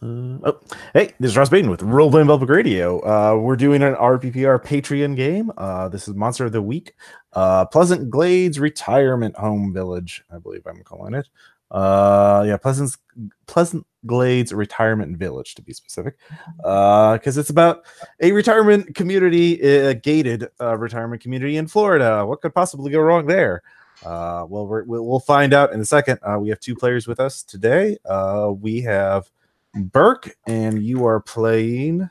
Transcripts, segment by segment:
Hey, this is Ross Baden with Roll Playing Velvet Radio. We're doing an RPPR Patreon game. This is Monster of the Week. Pleasant Glades Retirement Home Village, I believe I'm calling it. Yeah, Pleasant Glades Retirement Village, to be specific. Because it's about a retirement community, a gated retirement community in Florida. What could possibly go wrong there? Well, we'll find out in a second. We have two players with us today. We have Burke, and you are playing.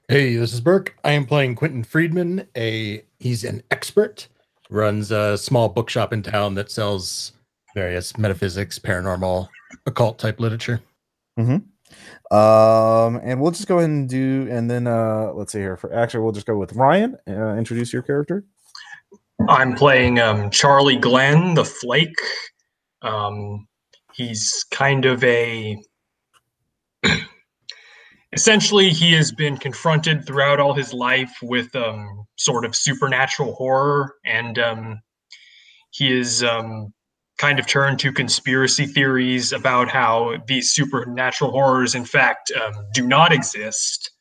Hey, this is Burke. I am playing Quentin Friedman. He's an expert, runs a small bookshop in town that sells various metaphysics, paranormal, occult type literature. And we'll just go ahead and then let's see here. We'll just go with Ryan. Introduce your character. I'm playing Charlie Glenn, the Flake. He's kind of essentially, he has been confronted throughout all his life with sort of supernatural horror, and he is kind of turned to conspiracy theories about how these supernatural horrors, in fact, do not exist,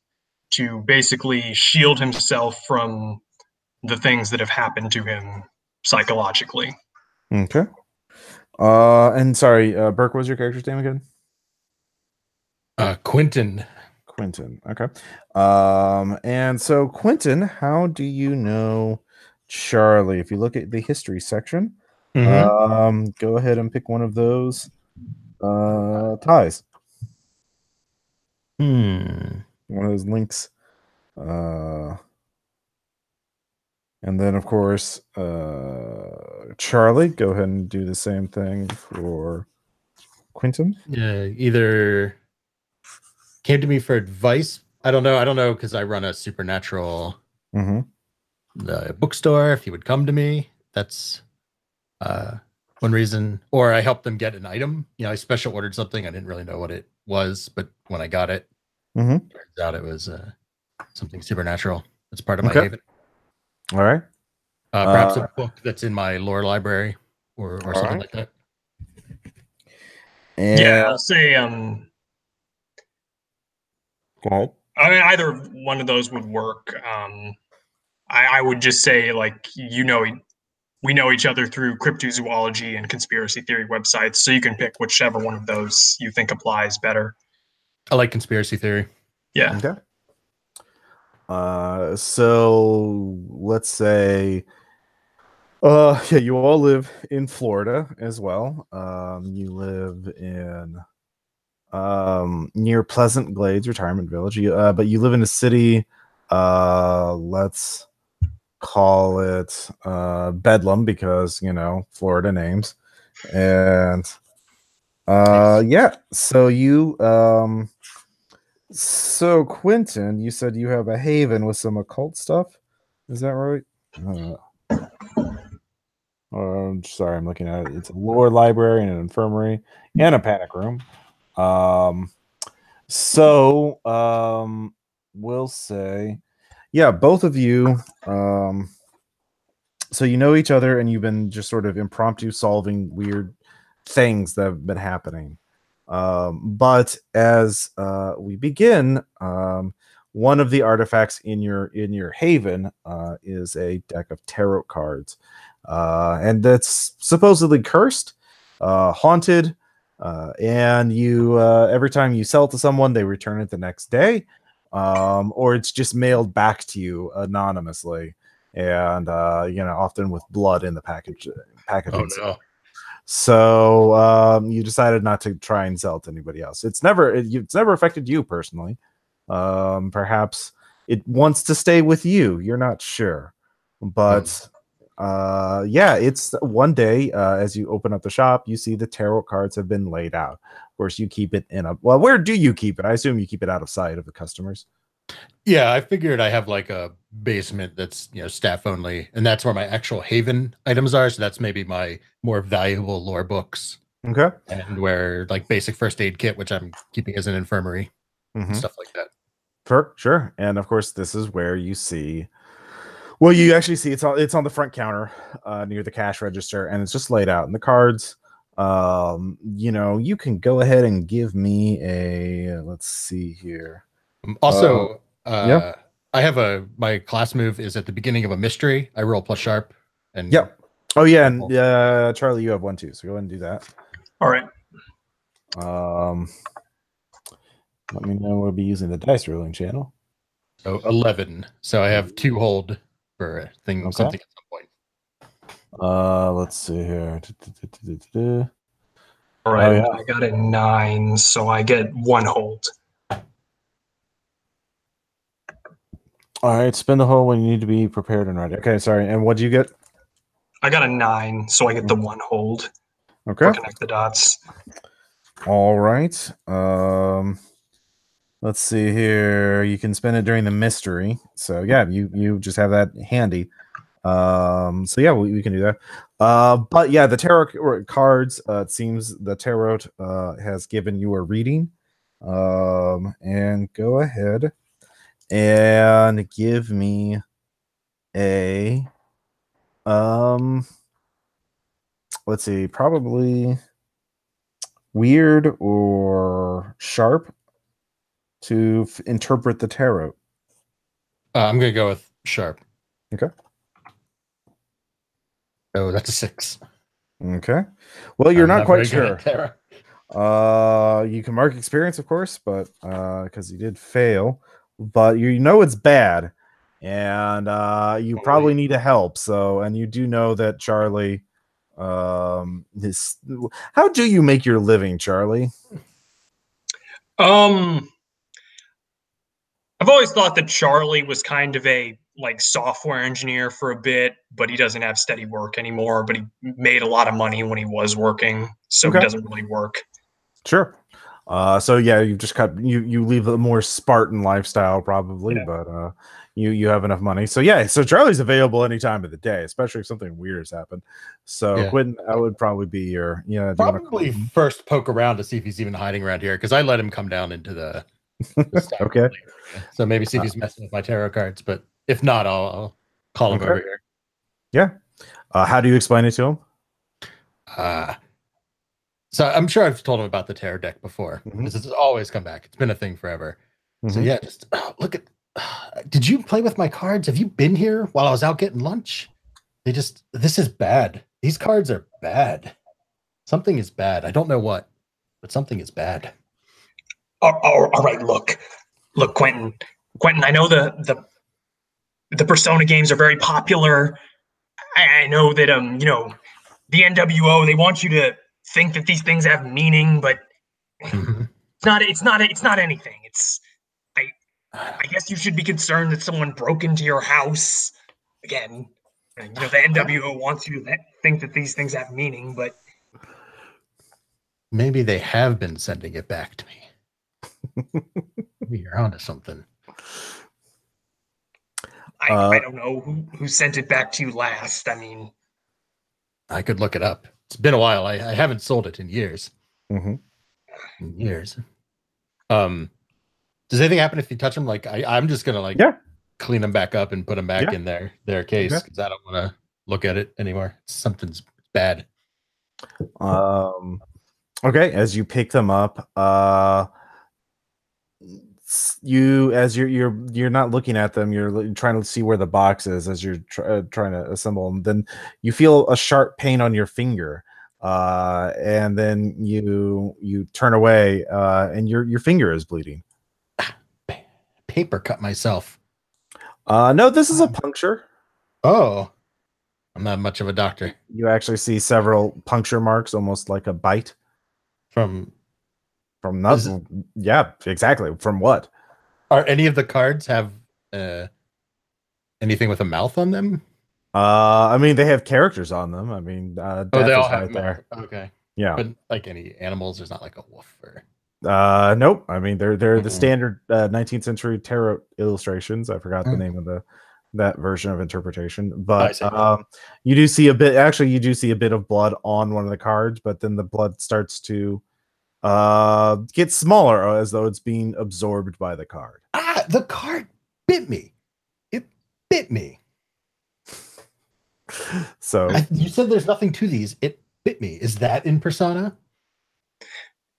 to basically shield himself from the things that have happened to him psychologically. Okay. And sorry, Burke, what was your character's name again? Quentin. Okay. And so Quentin, how do you know Charlie? If you look at the history section, go ahead and pick one of those ties. One of those links. And then, of course, Charlie, go ahead and do the same thing for Quentin. Yeah, either came to me for advice. I don't know, because I run a supernatural bookstore. If he would come to me, that's one reason. Or I helped them get an item. I special ordered something. I didn't really know what it was, but when I got it, turns out it was something supernatural. It's part of my haven. All right. Perhaps a book that's in my lore library or something like that. And yeah, I'll say go ahead. I mean, either one of those would work. I would just say, like, we know each other through cryptozoology and conspiracy theory websites, so you can pick whichever one of those you think applies better. I like conspiracy theory. Yeah. Okay. So let's say, you all live in Florida as well. You live in near Pleasant Glades Retirement Village. But you live in a city. Let's call it Bedlam, because Florida names. And yeah. So you So Quentin, you said you have a haven with some occult stuff. Is that right? Sorry, I'm looking at it. It's a lore library and an infirmary and a panic room. We'll say, yeah, both of you. So you know each other, and you've been just sort of impromptu solving weird things that have been happening. But as we begin, one of the artifacts in your haven is a deck of tarot cards, and that's supposedly cursed, haunted, and you every time you sell it to someone, they return it the next day, or it's just mailed back to you anonymously, and often with blood in the package. Oh no. So you decided not to try and sell it to anybody else. It's never affected you personally. Perhaps it wants to stay with you. You're not sure, but yeah, it's one day as you open up the shop, you see the tarot cards have been laid out. Of course, you keep it where do you keep it? I assume you keep it out of sight of the customers. Yeah, I figured I have like a basement that's staff only, and that's where my actual haven items are. So that's maybe my more valuable lore books. Okay. And where like basic first aid kit, which I'm keeping as an infirmary, and stuff like that. For sure. And of course, this is where you see. Well, you actually see it's on the front counter near the cash register, and it's just laid out. And the cards You can go ahead and give me a, let's see here. Also, yeah. I have my class move is at the beginning of a mystery. I roll plus sharp. And yep. Oh yeah, and Charlie, you have one too, so go ahead and do that. All right. Let me know we'll be using the dice rolling channel. So 11. So I have 2 hold for something at some point. Let's see here. All right. I got a 9, so I get 1 hold. All right, spin the hole when you need to be prepared and ready. Okay, sorry. And what do you get? I got a 9, so I get the 1 hold. Okay. Connect the dots. All right. Let's see here. You can spend it during the mystery. So yeah, you just have that handy. So yeah, we can do that. But yeah, the tarot cards, it seems the tarot has given you a reading. And go ahead and give me a let's see, probably weird or sharp to interpret the tarot. I'm going to go with sharp. Okay. Oh, that's a 6. Okay. Well, you're not quite sure. You You can mark experience, of course, but because you did fail, but you know it's bad, and you probably need a help. So, and you do know that Charlie, how do you make your living, Charlie? I've always thought that Charlie was kind of a software engineer for a bit, but he doesn't have steady work anymore. But he made a lot of money when he was working, so he doesn't really work. Sure. So yeah, you just you leave a more Spartan lifestyle probably, but you have enough money. So yeah, so Charlie's available any time of the day, especially if something weird has happened. So Quentin, that would probably be your probably first poke around to see if he's even hiding around here, because I let him come down into the okay. So maybe see if he's messing with my tarot cards, but if not, I'll call him over here. Yeah. How do you explain it to him? So I'm sure I've told him about the tarot deck before. This has always come back. It's been a thing forever. So yeah, just look at. Did you play with my cards? Have you been here while I was out getting lunch? This is bad. These cards are bad. Something is bad. I don't know what, but something is bad. All right, look, Quentin. I know the Persona games are very popular. I know that the NWO, they want you to think that these things have meaning, but it's not anything. I guess you should be concerned that someone broke into your house again. And, the NWO wants you to think that these things have meaning, but maybe they have been sending it back to me. Maybe you're onto something. I don't know who sent it back to you last. I mean, I could look it up. It's been a while. I haven't sold it in years. In years. Does anything happen if you touch them? I'm just gonna clean them back up and put them back in their case, because I don't want to look at it anymore. Something's bad. Okay, as you pick them up, you're not looking at them, you're trying to see where the box is as you're trying to assemble them. Then you feel a sharp pain on your finger, and then you turn away, and your finger is bleeding. Paper cut myself. No, this is a puncture. Oh, I'm not much of a doctor. You actually see several puncture marks, almost like a bite from nothing. Yeah, exactly. From what? Are any of the cards have anything with a mouth on them? I mean, they have characters on them. I mean, death they all is have right there. Okay. Yeah. But like any animals, there's not like a wolf or. Nope. I mean, they're the standard 19th century tarot illustrations. I forgot the name of that version of interpretation, but you do see a bit. Actually, you do see a bit of blood on one of the cards, but then the blood starts to get smaller, as though it's being absorbed by the card. The card bit me. It bit me. So you said there's nothing to these. It bit me. Is that in Persona?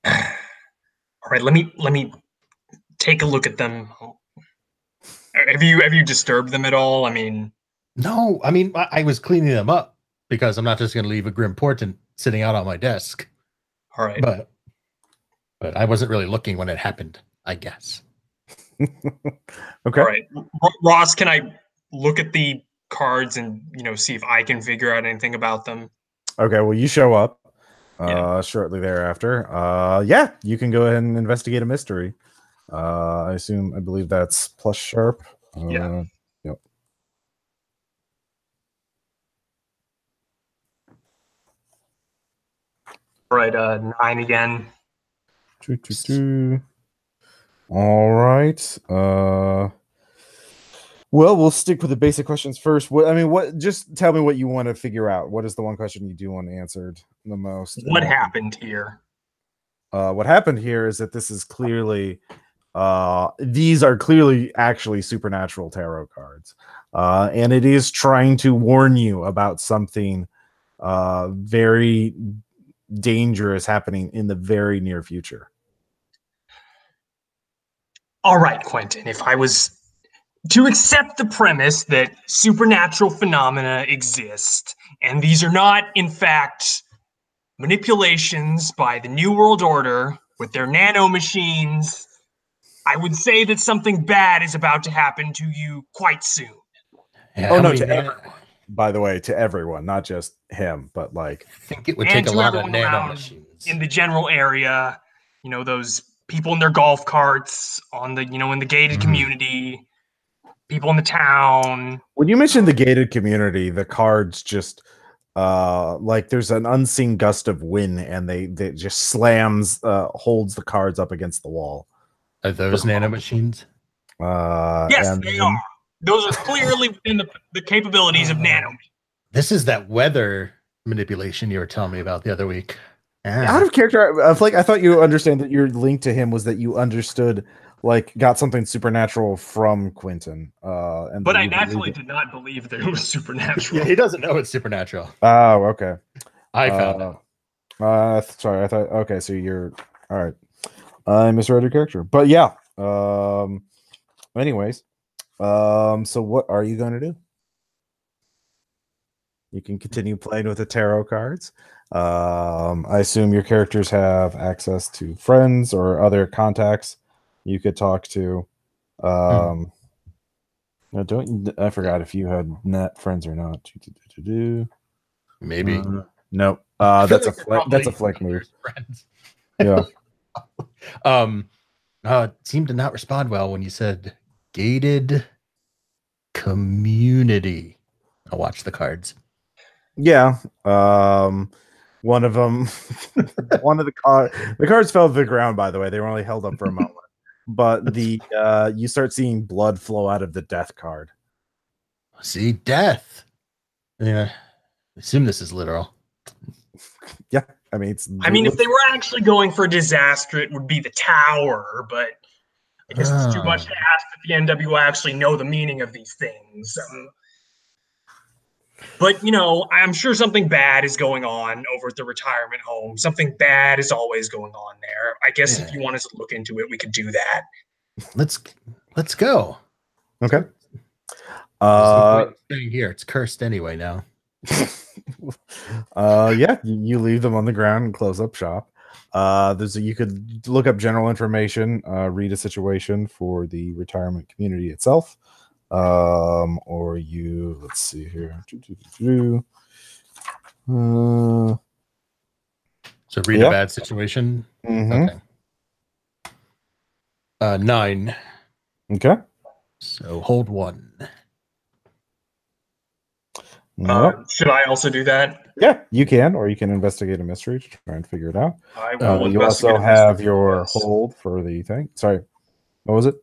All right, let me take a look at them. Have you disturbed them at all? I mean, No, I mean, I was cleaning them up because I'm not just going to leave a grim portent sitting out on my desk. all right. But I wasn't really looking when it happened, I guess. Okay. All right. Ross, can I look at the cards and, see if I can figure out anything about them? Okay, well, you show up Yeah. shortly thereafter. Yeah, you can go ahead and investigate a mystery. I believe that's plus sharp. Yeah. Yep. All right, 9 again. All right. Well, we'll stick with the basic questions first. Just tell me what you want to figure out. What is the one question you do want answered the most? What happened here? What happened here is that this is clearly these are clearly actually supernatural tarot cards. And it is trying to warn you about something very dangerous happening in the very near future. All right, Quentin, if I was to accept the premise that supernatural phenomena exist, and these are not, in fact, manipulations by the New World Order with their nanomachines, I would say that something bad is about to happen to you quite soon. Yeah, Oh no, by the way, to everyone, not just him, but like I think it would and take a to lot of everyone around nanomachines. in the general area, those people in their golf carts on the, in the gated community, people in the town. When you mentioned the gated community, the cards just like there's an unseen gust of wind and they just slams holds the cards up against the wall. Are those nanomachines? Yes, they are. Those are clearly within the capabilities of nano. This is that weather manipulation you were telling me about the other week. Out of character, I thought you understand that your link to him was that you understood, like, got something supernatural from Quentin. But I naturally did not believe that it was supernatural. Yeah, he doesn't know it's supernatural. Oh, okay. I found it. Sorry, I thought. Okay, so you're all right. I misread your character, but yeah. Anyways, so what are you going to do? You can continue playing with the tarot cards. I assume your characters have access to friends or other contacts you could talk to. Now I forgot if you had net friends or not. Maybe. Nope. That's a flick move. Friends. Yeah. Seemed to not respond well when you said gated community. I'll watch the cards. Yeah. One of them, the cards fell to the ground, by the way. They were only held up for a moment. But you start seeing blood flow out of the death card. See, death. Yeah. I assume this is literal. Yeah. I mean, if they were actually going for disaster, it would be the tower, but I guess it's too much to ask that the NWO actually know the meaning of these things. But, I'm sure something bad is going on over at the retirement home. Something bad is always going on there. I guess if you want us to look into it, we could do that. Let's go. Okay. Staying here. It's cursed anyway now. Yeah, you leave them on the ground and close up shop. You could look up general information, read a situation for the retirement community itself. Or let's see here. So read a bad situation. Mm-hmm. Okay. 9. Okay. So hold 1. Should I also do that? Yeah, you can, or you can investigate a mystery to try and figure it out. You also have your hold for the thing. Sorry, what was it?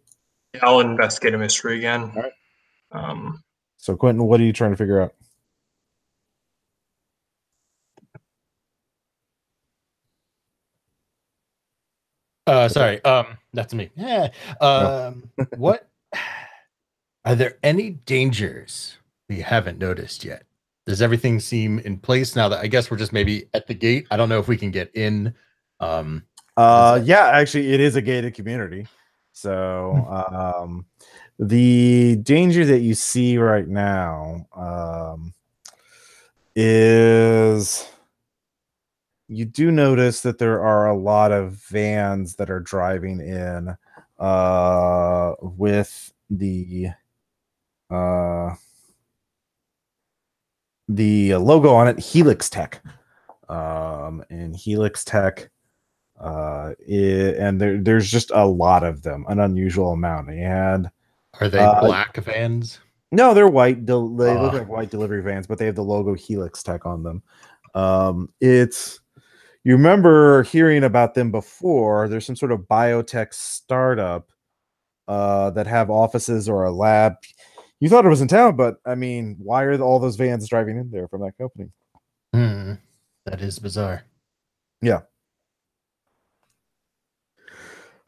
Yeah, I'll investigate a mystery again. All right. So Quentin, what are you trying to figure out? Sorry. That's me. Yeah. What are there any dangers we haven't noticed yet? Does everything seem in place now that I guess we're just maybe at the gate? I don't know if we can get in. Yeah, actually, it is a gated community. So, the danger that you see right now is you do notice that there are a lot of vans that are driving in with the logo on it, Helix Tech. And Helix Tech, and there's just a lot of them, an unusual amount. And are they black vans? No, they're white. They look like white delivery vans, but they have the logo Helix Tech on them. It's you remember hearing about them before. There's some sort of biotech startup that have offices or a lab. You thought it was in town, but I mean, why are all those vans driving in there from that company? That is bizarre. Yeah.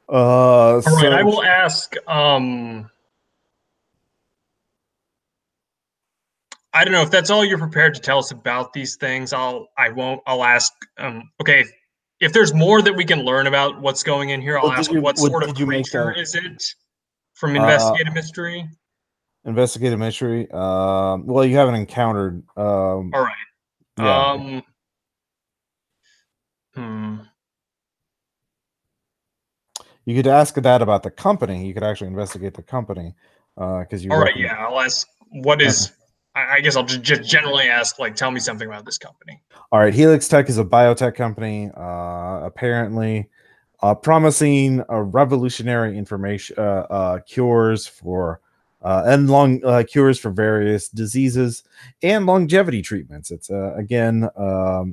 All right, I will ask. I don't know if that's all you're prepared to tell us about these things. I'll ask. Okay, if there's more that we can learn about what's going in here, I'll ask. What sort of creature is it from Investigative Mystery? Investigative Mystery. Well, you haven't encountered. All right. Yeah. You could ask that about the company. You could actually investigate the company because you. All right. Yeah, I'll ask. What is? I guess I'll just generally ask. Like, tell me something about this company. All right. Helix Tech is a biotech company. Apparently, promising a revolutionary information cures for cures for various diseases and longevity treatments. It's again,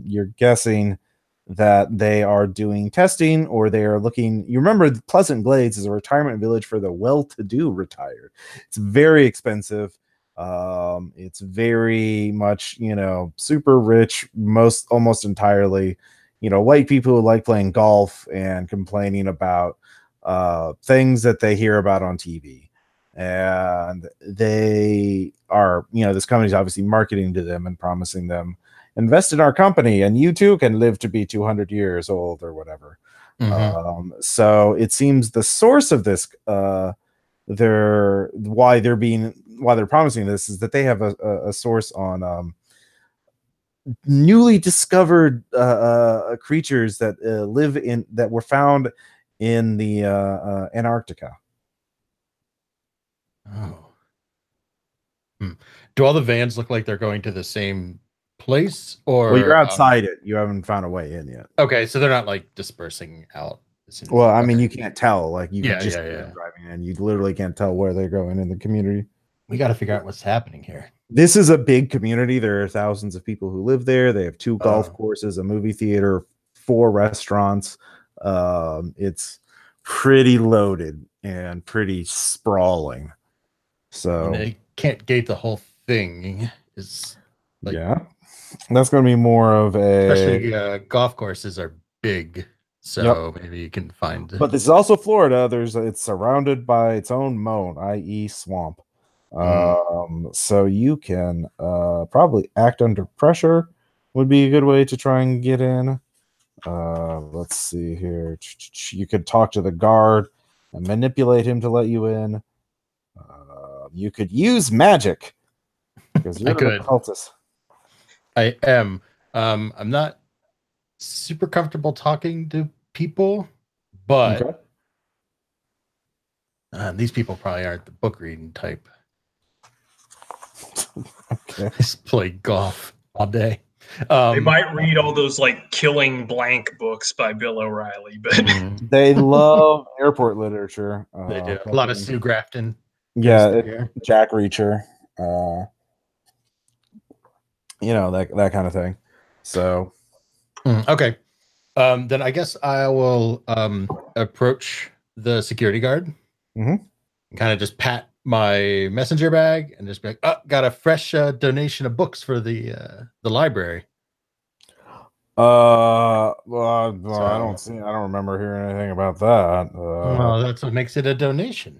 you're guessing that they are doing testing or they are looking. You remember Pleasant Glades is a retirement village for the well-to-do retired. It's very expensive. It's very much, super rich, almost entirely, white people who like playing golf and complaining about things that they hear about on TV. And they are, this company's obviously marketing to them and promising them, invest in our company and you too can live to be 200 years old or whatever. So it seems the source of this, why they're promising this is that they have a source on newly discovered creatures that that were found in the Antarctica. Do all the vans look like they're going to the same place, or well, you're outside it? You haven't found a way in yet. Okay, so they're not like dispersing out. Well, I mean, you can't tell. Like you can just driving in, you literally can't tell where they're going in the community. We got to figure out what's happening here. This is a big community. There are thousands of people who live there. They have 2 golf courses, a movie theater, 4 restaurants. It's pretty loaded and pretty sprawling. So they can't gate the whole thing. Is that's going to be more of especially golf courses are big, so maybe you can find. But this is also Florida. It's surrounded by its own moat, i.e., swamp. So you can probably act under pressure would be a good way to try and get in. Let's see here. You could talk to the guard and manipulate him to let you in. You could use magic because you're a cultist. I am. I'm not super comfortable talking to people, but these people probably aren't the book reading type. Okay. Just play golf all day. They might read all those like Killing Blank books by Bill O'Reilly, but they love airport literature. They do a lot of Sue Grafton. Yeah, Jack Reacher. That kind of thing. So okay. Then I guess I will approach the security guard and kind of just pat my messenger bag and just be like, "Oh, got a fresh donation of books for the library." Well, I don't remember hearing anything about that. Well, that's what makes it a donation.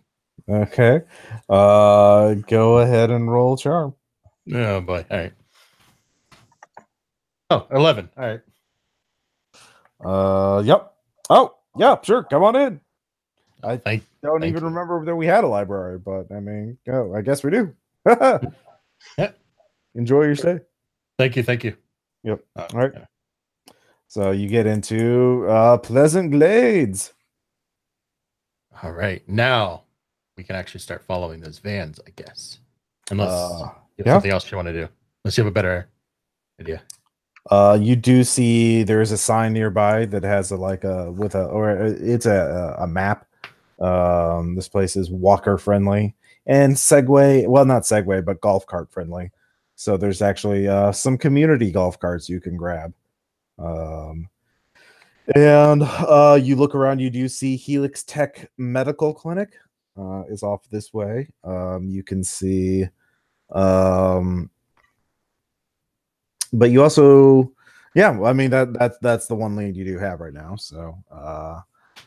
Okay. Go ahead and roll charm. Oh boy. All right. Oh, 11. All right. Yep. Oh, yeah, sure. Come on in. I Thank don't even you. remember that we had a library, but I mean, I guess we do. Yeah. Enjoy your stay. Thank you. Thank you. Yep. All right. Yeah. So you get into Pleasant Glades. All right. Now we can actually start following those vans, I guess. Unless you have something else you want to do. Unless you have a better idea. You do see there's a sign nearby that has it's a map. This place is walker friendly and Segway. Well, not Segway, but golf cart friendly. So there's actually some community golf carts you can grab. And you look around, you do see Helix Tech Medical Clinic is off this way. You can see, but you also, yeah, I mean that's the one lead you do have right now. So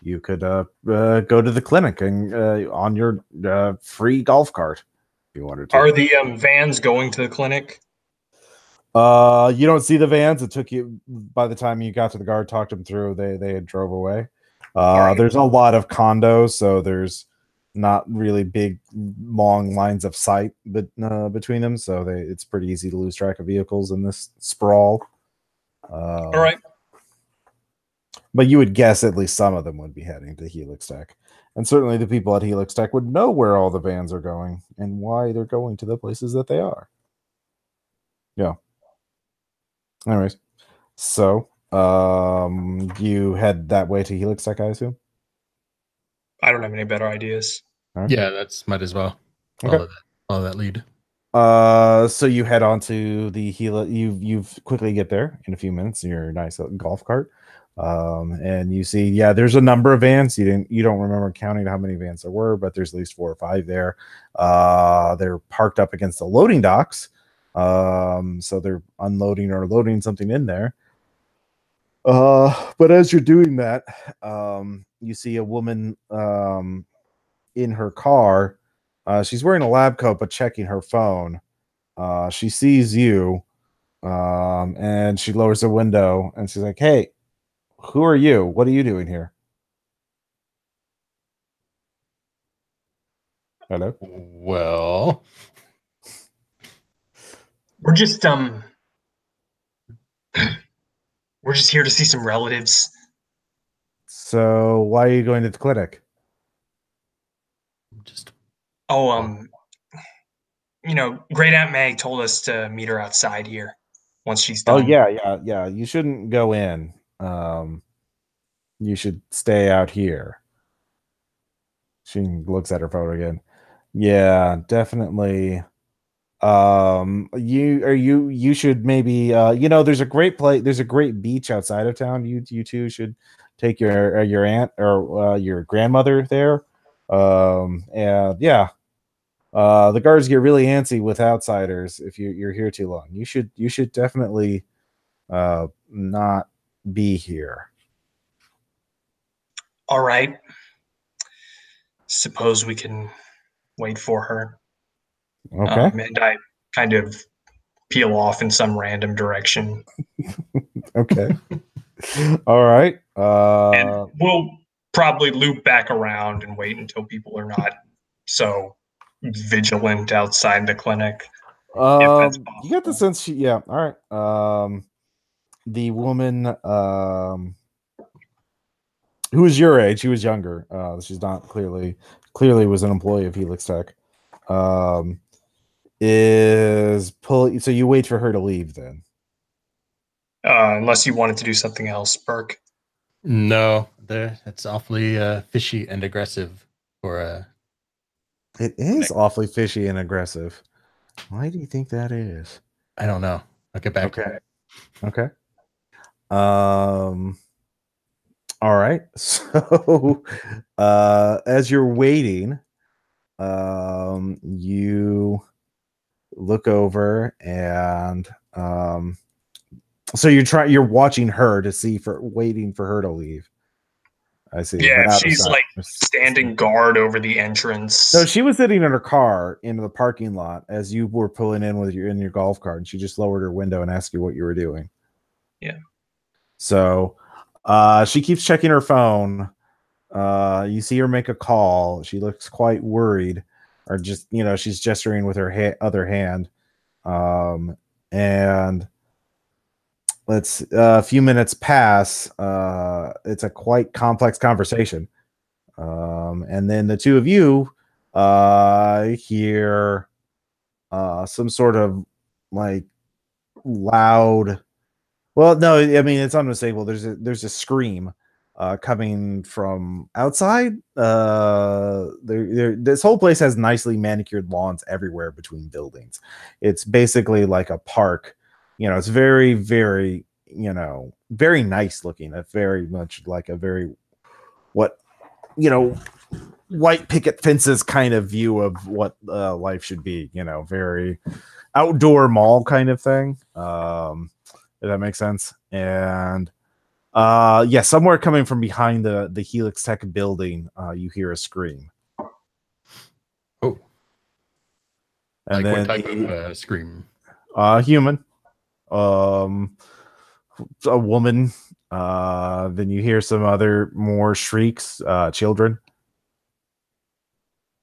you could go to the clinic and on your free golf cart if you wanted to. Are the vans going to the clinic? You don't see the vans. It took you, by the time you got to the guard, talked them through, they had drove away. Right. There's a lot of condos, so there's not really big long lines of sight between them, so it's pretty easy to lose track of vehicles in this sprawl. All right. But you would guess at least some of them would be heading to Helix Tech, and certainly the people at Helix Tech would know where all the vans are going and why they're going to the places that they are. Yeah. Anyways, so you head that way to Helix Tech, I assume? I don't have any better ideas. Right. Yeah, that's might as well. Okay. Follow that lead. So you head on to the Helix. You've quickly get there in a few minutes in your nice golf cart. And you see, yeah, there's a number of vans. You don't remember counting how many vans there were, but there's at least 4 or 5 there. They're parked up against the loading docks. So they're unloading or loading something in there. But as you're doing that, you see a woman in her car. She's wearing a lab coat but checking her phone. She sees you, and she lowers the window and she's like, "Hey, who are you? What are you doing here?" Hello? Well, we're just here to see some relatives. So why are you going to the clinic? Great Aunt Meg told us to meet her outside here once she's done. Oh yeah. You shouldn't go in. You should stay out here. She looks at her photo again. Yeah, definitely. You should maybe there's a great there's a great beach outside of town. You two should take your aunt or your grandmother there. And yeah. The guards get really antsy with outsiders if you're here too long. You should definitely not be here. All right. Suppose we can wait for her. Okay. And I kind of peel off in some random direction. Okay. All right. And we'll probably loop back around and wait until people are not so vigilant outside the clinic. You get the sense all right. The woman who was your age, she was younger. She's not clearly was an employee of Helix Tech. Is pulling, so you wait for her to leave then. Unless you wanted to do something else, Burke. No, it's awfully fishy and aggressive for It is awfully fishy and aggressive. Why do you think that is? I don't know. I'll get back. Okay. All right. So as you're waiting, you look over and so you're watching her to see waiting for her to leave. I see. Yeah, she's like standing guard over the entrance. No, she was sitting in her car into the parking lot as you were pulling in in your golf cart, and she just lowered her window and asked you what you were doing. Yeah. So she keeps checking her phone. You see her make a call. She looks quite worried, or just, she's gesturing with her other hand. And a few minutes pass. It's a quite complex conversation. And then the two of you hear some sort of like loud. Well, no, I mean it's unmistakable. There's a scream coming from outside. This whole place has nicely manicured lawns everywhere between buildings. It's basically like a park. It's very, very, very nice looking. It's very much like a very what white picket fences kind of view of what life should be. Very outdoor mall kind of thing. If that makes sense. And yeah, somewhere coming from behind the Helix Tech building, you hear a scream. Oh. And like then what type of scream? Human. A woman. Then you hear some other more shrieks, children.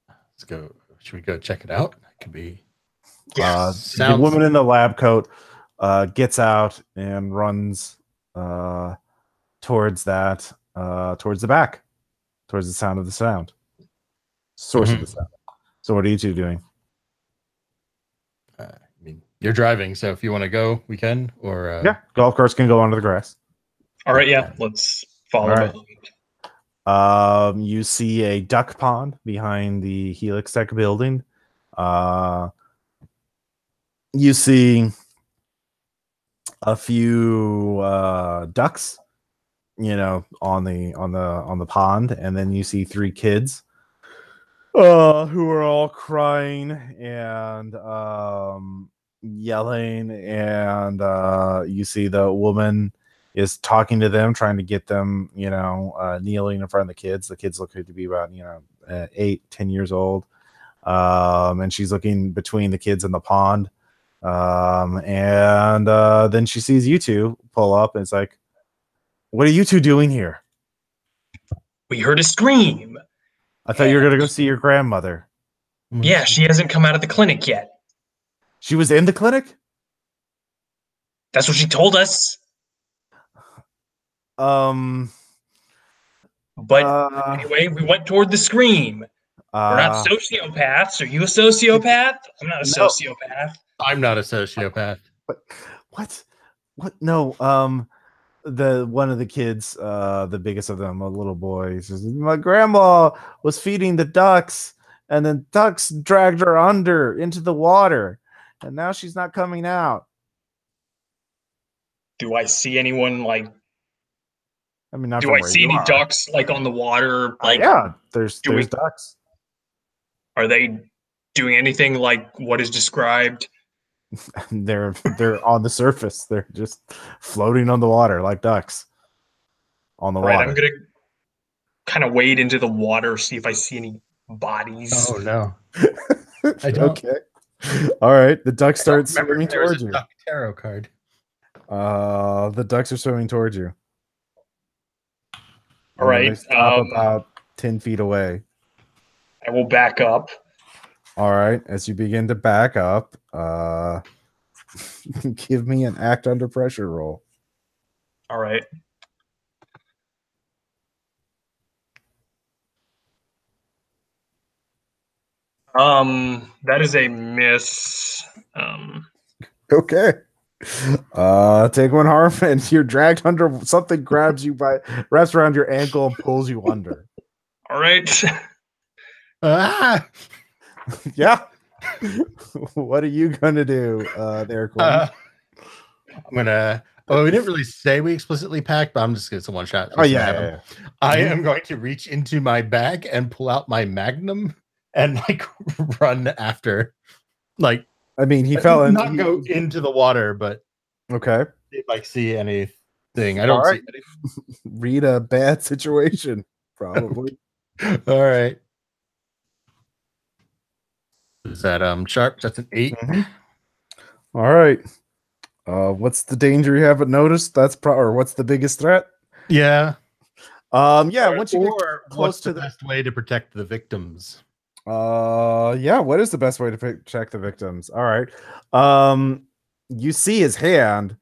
Let's go. Should we go check it out? It could be. The woman in the lab coat gets out and runs towards towards the back, towards the sound of the sound, source of the sound. So what are you two doing? I mean, you're driving, so if you want to go, we can. Or yeah, golf carts can go onto the grass. All right, yeah, let's follow behind. You see a duck pond behind the Helix Tech building. You see a few ducks, on the pond, and then you see three kids who are all crying and yelling, and you see the woman is talking to them, trying to get them, kneeling in front of the kids. The kids look to be about 8-10 years old, and she's looking between the kids and the pond. And then she sees you two pull up, and it's like, what are you two doing here? We heard a scream. I thought you were gonna go see your grandmother. Yeah, she hasn't come out of the clinic yet. She was in the clinic? That's what she told us. But anyway, we went toward the scream. We're not sociopaths. Are you a sociopath? I'm not a sociopath. I'm not a sociopath. What? No. The one of the kids, the biggest of them, a little boy, says, my grandma was feeding the ducks, and then ducks dragged her under into the water, and now she's not coming out. Do I see anyone not do I see any ducks like on the water? Like, yeah, there's ducks. Are they doing anything like what is described? They're on the surface. They're just floating on the water like ducks on the water. I'm gonna kind of wade into the water, see if I see any bodies. Oh no. I don't. Okay. All right. The ducks start swimming towards you. Duck tarot card. The ducks are swimming towards you. All right. They stop about 10 feet away. I will back up. All right. As you begin to back up, give me an act under pressure roll. All right. That is a miss. Okay. Take one harm, and you're dragged under. Something grabs around your ankle and pulls you under. All right. Yeah. What are you gonna do, there, Quinn? I'm gonna. Oh, we didn't really say we explicitly packed, but I'm just gonna get one shot. Oh yeah. I am going to reach into my bag and pull out my Magnum and run after. He fell in. Not go into the water, but okay. See if I see anything. I don't see anything. Read a bad situation, probably. All right. Is that sharp? That's an 8. Mm-hmm. All right. What's the danger you haven't noticed? Or what's the biggest threat? Yeah. Yeah. Once you get close what's the best way to protect the victims? Yeah. What is the best way to protect the victims? All right. You see his hand.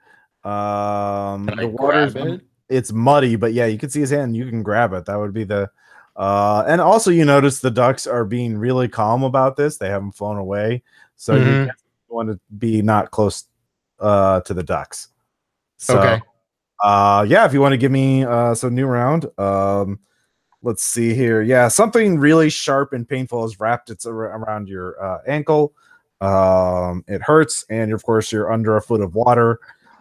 Can I The water's grab it? it's muddy, but yeah, you can see his hand. You can grab it. That would be the. And also you notice the ducks are being really calm about this. They haven't flown away, so you want to be not close to the ducks. So Okay. yeah, if you want to give me some new round, let's see here. Yeah, something really sharp and painful has wrapped around your ankle. It hurts, and of course you're under a foot of water.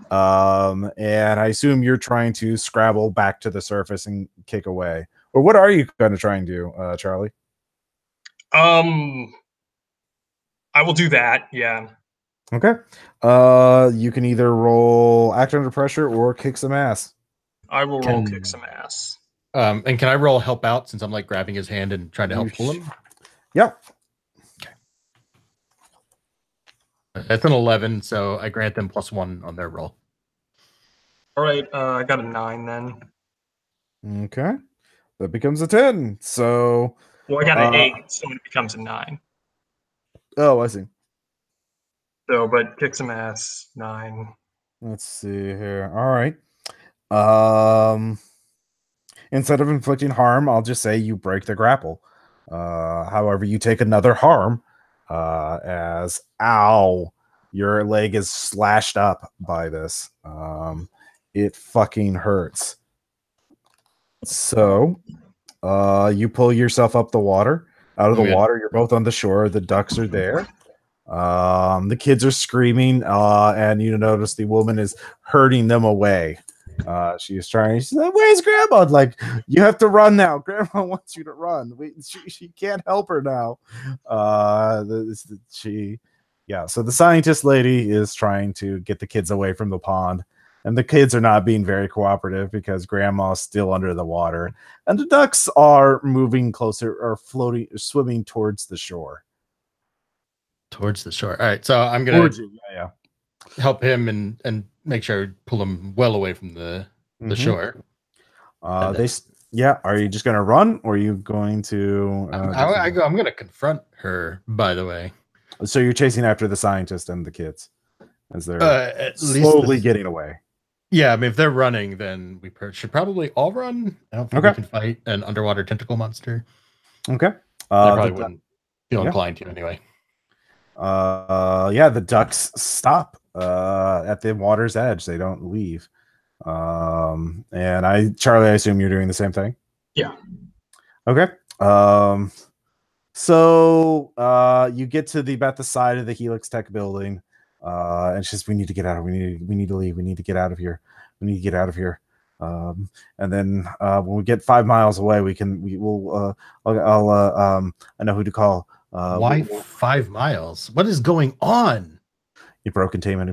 And I assume you're trying to scrabble back to the surface and kick away. Or what are you going to try and do, Charlie? I will do that. Yeah. Okay. You can either roll act under pressure or kick some ass. I will roll kick some ass. And can I roll help out since I'm like grabbing his hand and trying to help pull him? Yep. Okay. That's an 11, so I grant them +1 on their roll. All right, I got a 9 then. Okay. That becomes a 10. So well, I got an 8, so it becomes a 9. Oh, I see. So, but kick some ass, 9. Let's see here. All right. Instead of inflicting harm, I'll just say you break the grapple. However, you take another harm as ow, your leg is slashed up by this. It fucking hurts. So, you pull yourself up the water, out of the water. You're both on the shore. The ducks are there. The kids are screaming, and you notice the woman is herding them away. She's like, where's grandma? Like, you have to run now. Grandma wants you to run. She can't help her now. So the scientist lady is trying to get the kids away from the pond, and the kids are not being very cooperative because grandma's still under the water, and the ducks are moving closer or swimming towards the shore. Towards the shore. All right, so I'm gonna yeah. help him and make sure I pull him well away from the shore. Are you just gonna run, or are you going to? I'm gonna confront her. By the way, so you're chasing after the scientist and the kids as they're slowly getting away. Yeah, I mean, if they're running, then we should probably all run. I don't think we can fight an underwater tentacle monster. Okay. I probably wouldn't feel inclined to anyway. The ducks stop at the water's edge. They don't leave. Charlie, I assume you're doing the same thing. Yeah. Okay. So you get to about the side of the Helix Tech building, and it's just, we need to get out. We need to leave. We need to get out of here. We need to get out of here. And then when we get 5 miles away, I know who to call. Why 5 miles? What is going on? It broke containment.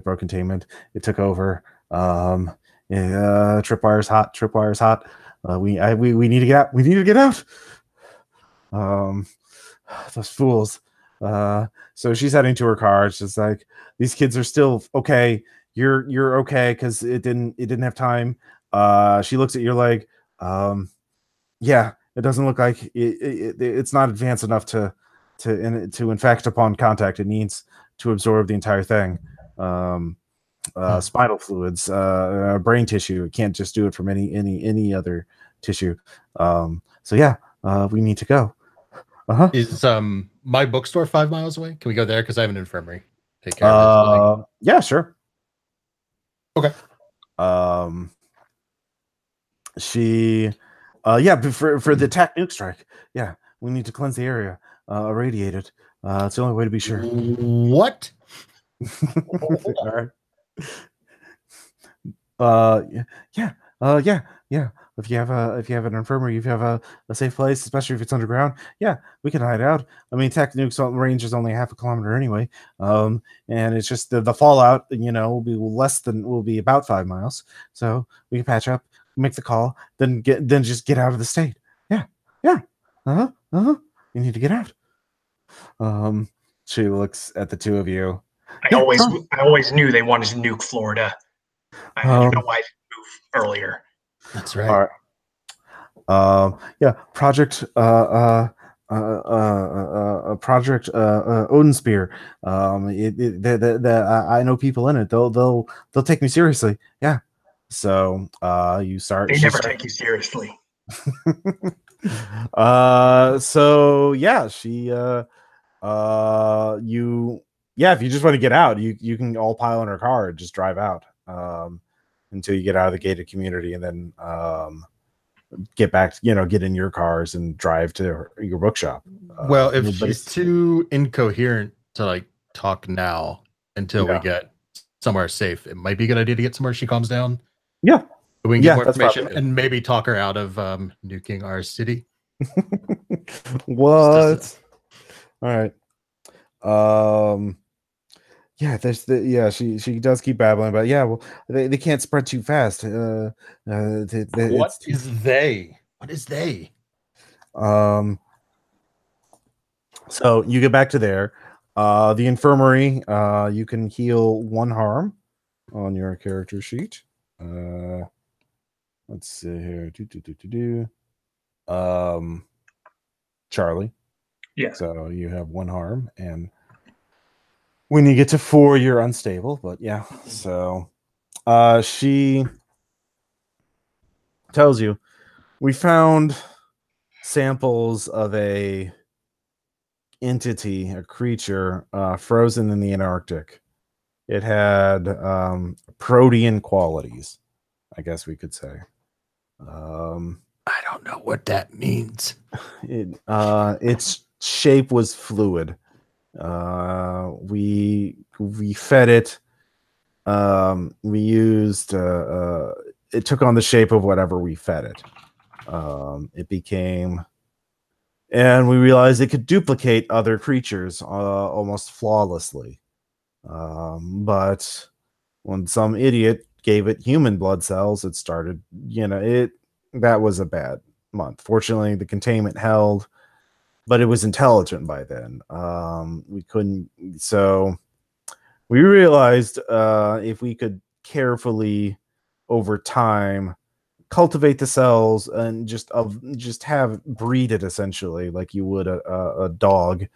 It took over. Tripwire's hot. We need to get out. We need to get out. Those fools. So she's heading to her car. It's just like, these kids are still okay. You're okay because it didn't have time. She looks at your leg. Yeah, it doesn't look like it's not advanced enough to infect upon contact. It needs to absorb the entire thing. Spinal fluids, brain tissue. It can't just do it from any other tissue. We need to go. Is my bookstore 5 miles away? Can we go there? Because I have an infirmary. Take care of it. Yeah, sure. Okay. For the attack nuke strike. Yeah, we need to cleanse the area, irradiate it. It's the only way to be sure. What? All right. Yeah. If you have an infirmary, if you have a safe place, especially if it's underground, yeah, we can hide out. I mean, Tech Nuke's range is only half a kilometer anyway. And it's just the fallout, will be about 5 miles. So we can patch up, make the call, then just get out of the state. Yeah. You need to get out. She looks at the two of you. I Yeah, always knew they wanted to nuke Florida. I don't know why they moved earlier. That's right. All right. Yeah, Project Odin Spear. I know people in it. They'll take me seriously. Yeah. So you start. They never take you seriously. So yeah, she you yeah, if you just want to get out, you can all pile in her car and just drive out until you get out of the gated community, and then get back, get in your cars and drive to your bookshop. Well, if she's too incoherent to like talk now until we get somewhere safe, it might be a good idea to get somewhere she calms down. Yeah. We can get more information and maybe talk her out of nuking our city. What? All right. Yeah, she does keep babbling, but yeah, well, they can't spread too fast. What is they? What is they? So you get back to there. The infirmary, you can heal 1 harm on your character sheet. Let's see here. Charlie. Yeah. So you have 1 harm, and when you get to 4, you're unstable. But yeah, so she tells you, we found samples of a creature frozen in the Antarctic. It had protean qualities, I guess we could say. I don't know what that means. Its shape was fluid. We fed it. We used it took on the shape of whatever we fed it. It became, and we realized it could duplicate other creatures almost flawlessly. But when some idiot gave it human blood cells, it started, that was a bad month. Fortunately, the containment held, but it was intelligent by then. So we realized if we could carefully over time cultivate the cells and just breed it essentially like you would a dog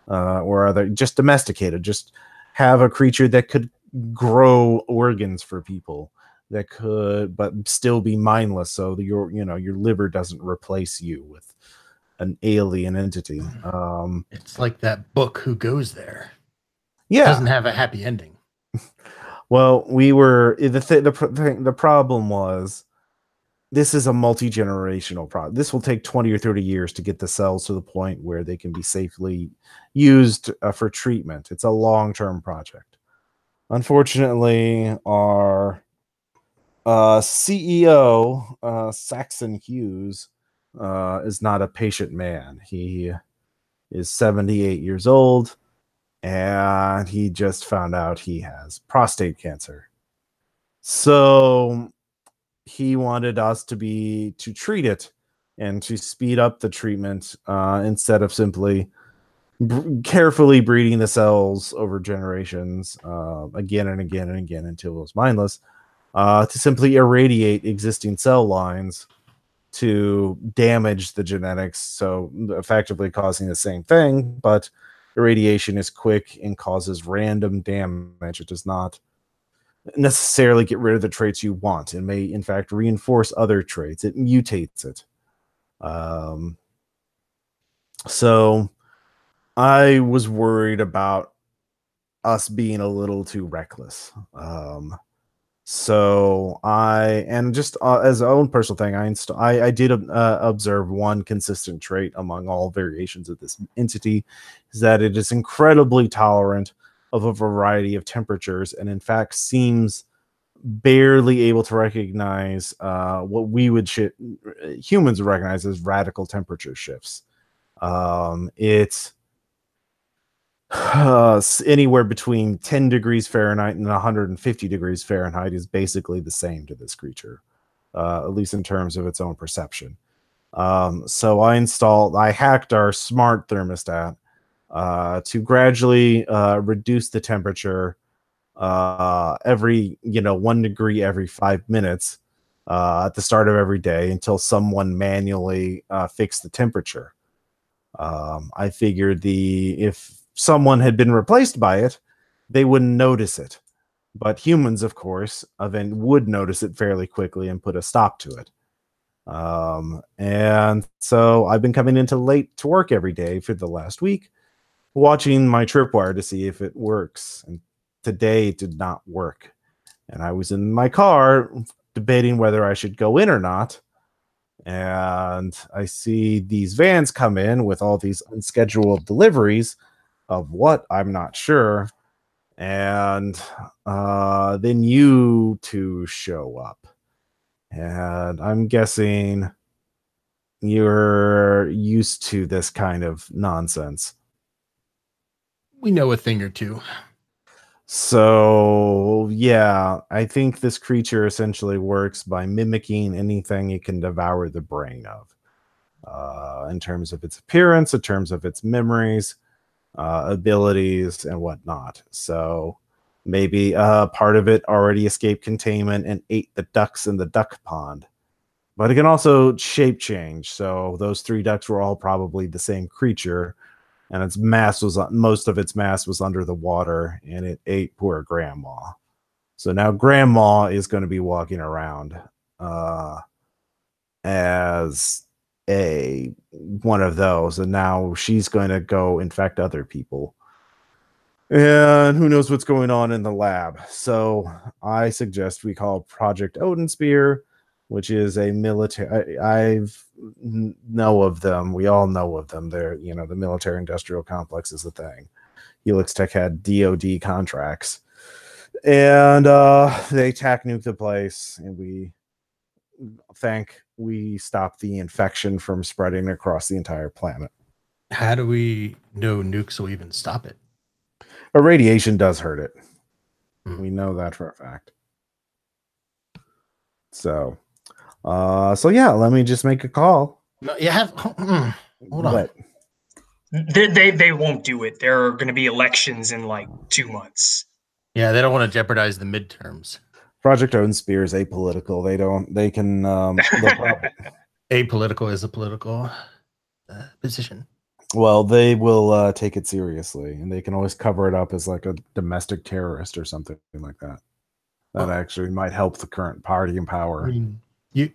or other, just domesticated, just have a creature that could grow organs for people, that could but still be mindless, so your liver doesn't replace you with an alien entity. It's like that book, Who Goes There? Yeah, it doesn't have a happy ending. Well, the problem was, this is a multi-generational problem. This will take 20 or 30 years to get the cells to the point where they can be safely used for treatment. It's a long-term project. Unfortunately, our CEO, Saxon Hughes, is not a patient man. He is 78 years old, and he just found out he has prostate cancer. So he wanted us to treat it and to speed up the treatment instead of simply carefully breeding the cells over generations again and again and again until it was mindless, to simply irradiate existing cell lines to damage the genetics, so effectively causing the same thing, but irradiation is quick and causes random damage. It does not necessarily get rid of the traits you want. It may, in fact, reinforce other traits. It mutates it. So I was worried about us being a little too reckless. So just as a own personal thing, I did observe one consistent trait among all variations of this entity, is that it is incredibly tolerant of a variety of temperatures, and in fact seems barely able to recognize what humans would recognize as radical temperature shifts. It's anywhere between 10 degrees Fahrenheit and 150 degrees Fahrenheit is basically the same to this creature, at least in terms of its own perception. So I hacked our smart thermostat to gradually reduce the temperature every 1 degree every 5 minutes at the start of every day until someone manually fixed the temperature. I figured if someone had been replaced by it, they wouldn't notice it. But humans, of course, then would notice it fairly quickly and put a stop to it. And so I've been coming into late to work every day for the last week, watching my tripwire to see if it works. And today it did not work. And I was in my car debating whether I should go in or not. And I see these vans come in with all these unscheduled deliveries of what, I'm not sure. And then you two show up. And I'm guessing you're used to this kind of nonsense. We know a thing or two. So, yeah, I think this creature essentially works by mimicking anything it can devour the brain of. In terms of its appearance, in terms of its memories, abilities, and whatnot. So maybe part of it already escaped containment and ate the ducks in the duck pond. But it can also shape change. So those 3 ducks were all probably the same creature, and its mass was most of its mass was under the water, and it ate poor grandma. So now grandma is going to be walking around as one of those, and now she's going to go infect other people. And who knows what's going on in the lab. So I suggest we call Project Odin Spear, which is a military. Know of them. We all know of them. They're, the military industrial complex is the thing. Helix Tech had DoD contracts, and they attack nuke the place, and we stopped the infection from spreading across the entire planet. How do we know nukes will even stop it? Radiation does hurt it. We know that for a fact. So yeah, let me just make a call. No, you have. Hold on. They won't do it. There are going to be elections in like 2 months. Yeah, they don't want to jeopardize the midterms. Project Odin Spear is apolitical. They can Apolitical is a political position. Well, they will take it seriously, and they can always cover it up as like a domestic terrorist or something like that. That actually might help the current party in power. I mean, you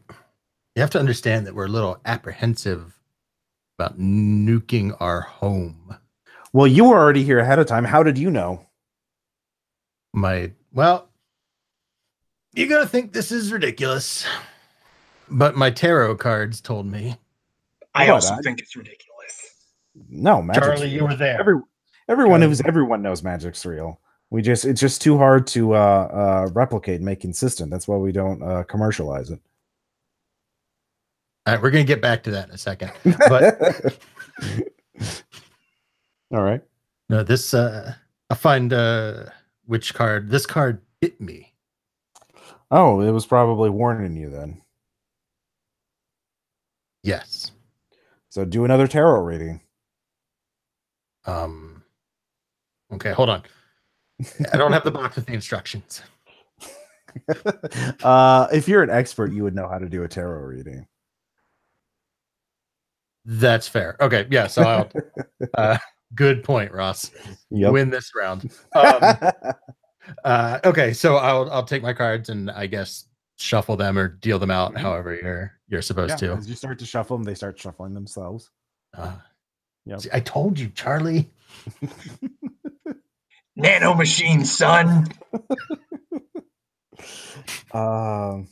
have to understand that we're a little apprehensive about nuking our home. Well, you were already here ahead of time. How did you know? You're going to think this is ridiculous, but my tarot cards told me. I also think it's ridiculous. No, magic's Charlie, real. you were there. Everyone knows magic's real. It's just too hard to replicate and make consistent. That's why we don't commercialize it. All right, we're going to get back to that in a second. But all right. No, this I find which card. This card hit me. Oh, it was probably warning you then. Yes. So do another tarot reading. Okay, hold on. I don't have the box with the instructions. If you're an expert, you would know how to do a tarot reading. That's fair. Okay, yeah. So I'll. Good point, Ross. Yep. Win this round. Okay, so I'll take my cards and I guess shuffle them or deal them out however you're supposed to. As you start to shuffle them, they start shuffling themselves. See, I told you, Charlie. Nano machine, son. No,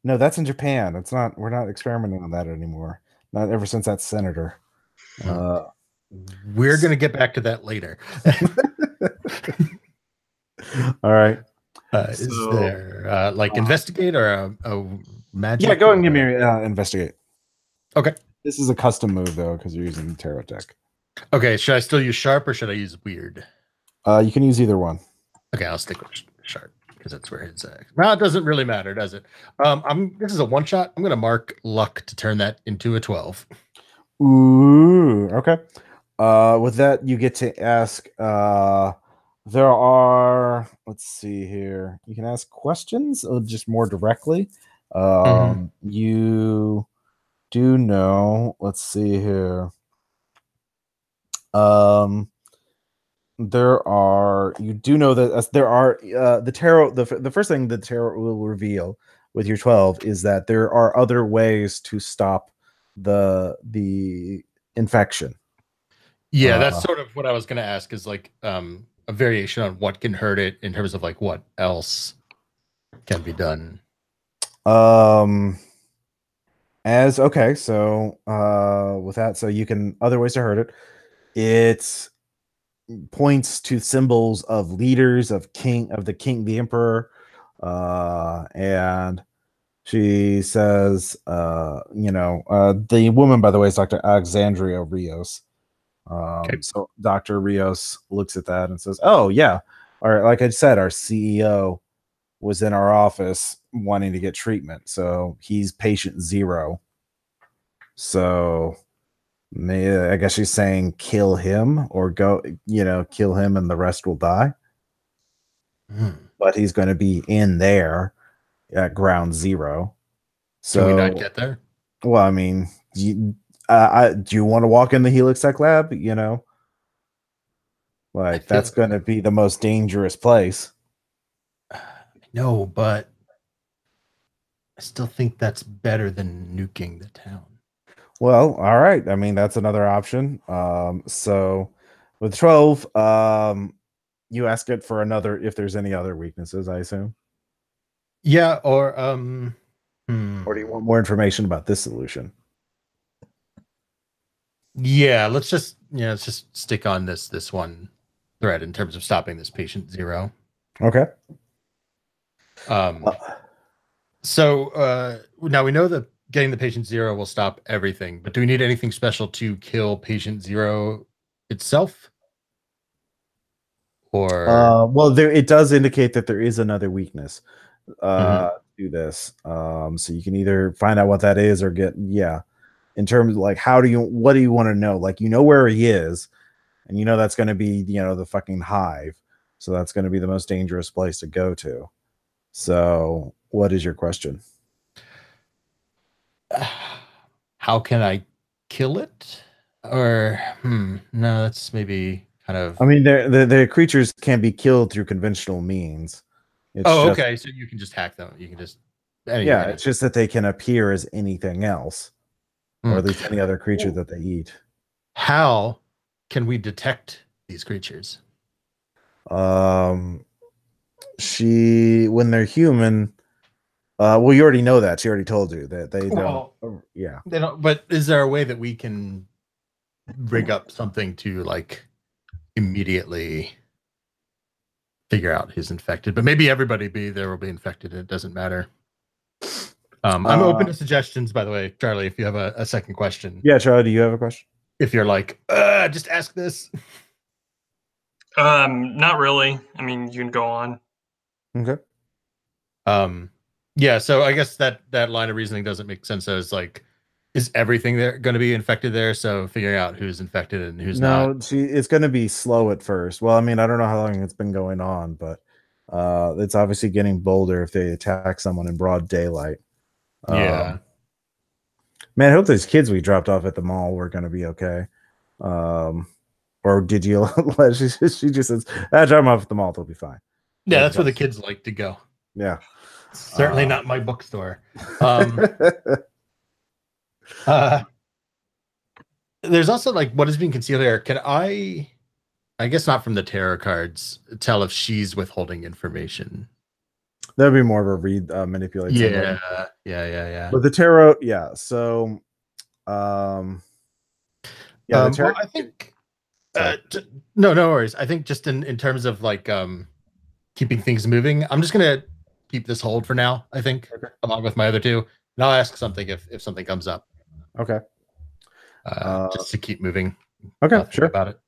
that's in Japan. It's not. We're not experimenting on that anymore. Not ever since that senator. We're gonna get back to that later. All right. Is there investigate or a magic? Yeah, go and give me investigate. Okay. This is a custom move though, because you're using the tarot deck. Okay. Should I still use sharp or should I use weird? You can use either one. Okay, I'll stick with sharp because that's where his. Well, it doesn't really matter, does it? This is a one shot. I'm gonna mark luck to turn that into a 12. Ooh. Okay. with that, you get to ask. There are. Let's see here. You can ask questions, just more directly. You do know. Let's see here. There are. You do know that there are. The tarot. The first thing the tarot will reveal with your 12 is that there are other ways to stop the infection. Yeah, that's sort of what I was going to ask. Is like a variation on what can hurt it in terms of like what else can be done. As okay, so with that, so you can other ways to hurt it. It points to symbols of leaders of the emperor, and she says, the woman, by the way, is Dr. Alexandria Rios. Okay. So Dr. Rios looks at that and says, "Oh yeah, or like I said, our CEO was in our office wanting to get treatment, so he's patient 0. So I guess she's saying kill him or kill him and the rest will die. But he's going to be in there at ground 0. So can we not get there? Well, I mean, do you want to walk in the Helix Tech lab? Like that's going to be the most dangerous place. No, but I still think that's better than nuking the town. Well, all right. I mean, that's another option. So with 12, you ask it for another if there's any other weaknesses, I assume. Yeah, or Or do you want more information about this solution? Yeah, let's just stick on this one thread in terms of stopping this patient 0. Okay. So now we know that getting the patient 0 will stop everything, but do we need anything special to kill patient 0 itself? Or well, it does indicate that there is another weakness to this. So you can either find out what that is or in terms of like what do you want to know? Like where he is, and that's going to be the fucking hive. So that's going to be the most dangerous place to go to. So what is your question? How can I kill it? Or no, that's maybe kind of. I mean, the creatures can be killed through conventional means. Okay. So you can just hack them. You can just it's just that they can appear as anything else, or at least any other creature that they eat. How can we detect these creatures? When they're human. Well, you already know that. She already told you that they don't. Yeah, they don't. But is there a way that we can rig up something to like immediately figure out who's infected? But maybe everybody there will be infected, and it doesn't matter. I'm open to suggestions, by the way, Charlie. If you have a second question, yeah, Charlie, do you have a question? If you're like, just ask this. Not really. I mean, you can go on. Okay. Yeah. So I guess that line of reasoning doesn't make sense. So it's like, is everything there going to be infected there? So figuring out who's infected and who's not. No, it's going to be slow at first. Well, I mean, I don't know how long it's been going on, but it's obviously getting bolder if they attack someone in broad daylight. Yeah. Man, I hope those kids we dropped off at the mall were going to be okay. Or did you? She just says, "Drop them off at the mall; they'll be fine." Yeah, that's where the kids like to go. Yeah, certainly not my bookstore. There's also like what is being concealed here. Can I guess not from the tarot cards, tell if she's withholding information? That'd be more of a read manipulate. Yeah. But the tarot, yeah. So, the tarot. Well, I think no worries. I think just in terms of like keeping things moving, I'm just gonna keep this hold for now. I think along with my other two, and I'll ask something if something comes up. Okay. Just to keep moving. Okay, sure. About it.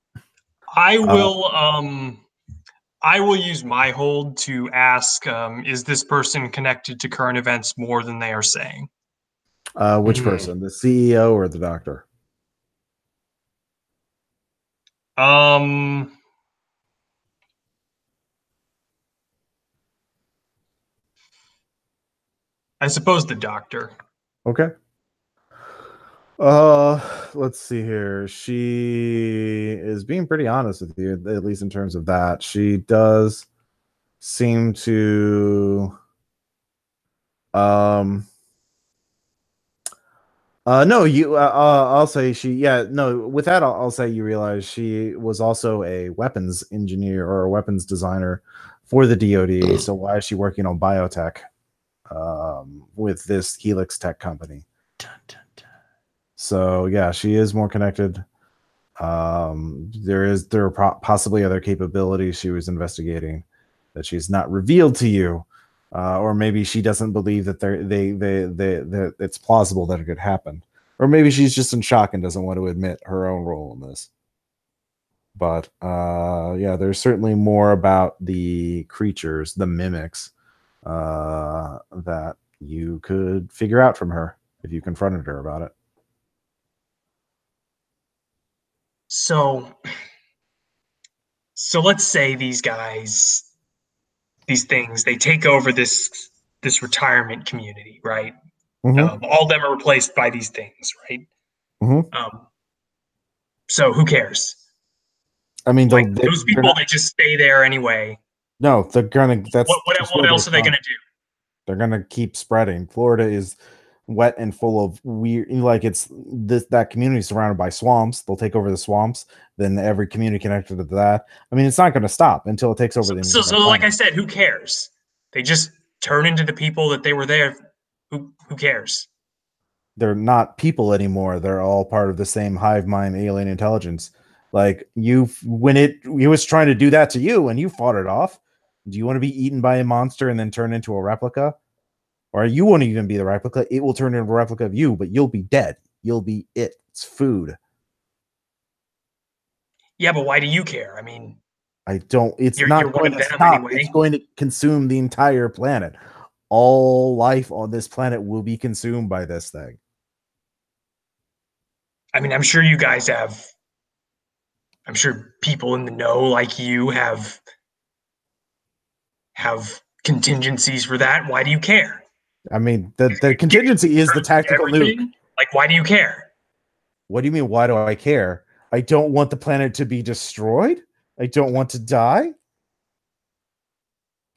I will use my hold to ask, is this person connected to current events more than they are saying? Which person? The CEO or the doctor? I suppose the doctor. Okay. Let's see here. She is being pretty honest with you, at least in terms of that. She does seem to no, I'll say with that I'll say you realize she was also a weapons engineer or a weapons designer for the DoD. So why is she working on biotech with this Helix Tech company? Dun, dun, dun. So yeah, she is more connected. There are possibly other capabilities she was investigating that she's not revealed to you, or maybe she doesn't believe that that it's plausible that it could happen, or maybe she's just in shock and doesn't want to admit her own role in this. But yeah, there's certainly more about the creatures, the mimics, that you could figure out from her if you confronted her about it. So let's say these guys, these things, they take over this retirement community, right? Mm-hmm. All of them are replaced by these things, right? Mm-hmm. So who cares? I mean, Like they're those people, not, they just stay there anyway. no, they're gonna. That's just What where they're else are they from. gonna do? They're gonna keep spreading. Florida is wet and full of weird. Like it's that community is surrounded by swamps. They'll take over the swamps. Then every community connected to that. I mean, it's not going to stop until it takes over the entire So like I planet. said, who cares? They just turn into the people that they were there. Who cares? They're not people anymore. They're all part of the same hive mind alien intelligence. Like when it was trying to do that to you and you fought it off. Do you want to be eaten by a monster and then turn into a replica? Or you won't even be the replica. It will turn into a replica of you, but you'll be dead. You'll be it. It's food. Yeah, but why do you care? I mean, I don't. It's you're not one going of to them stop. anyway. It's going to consume the entire planet. All life on this planet will be consumed by this thing. I mean, I'm sure you guys have. I'm sure people in the know like you have contingencies for that. Why do you care? I mean, the contingency is the tactical nuke. Everything? Like, why do you care? What do you mean? Why do I care? I don't want the planet to be destroyed. I don't want to die.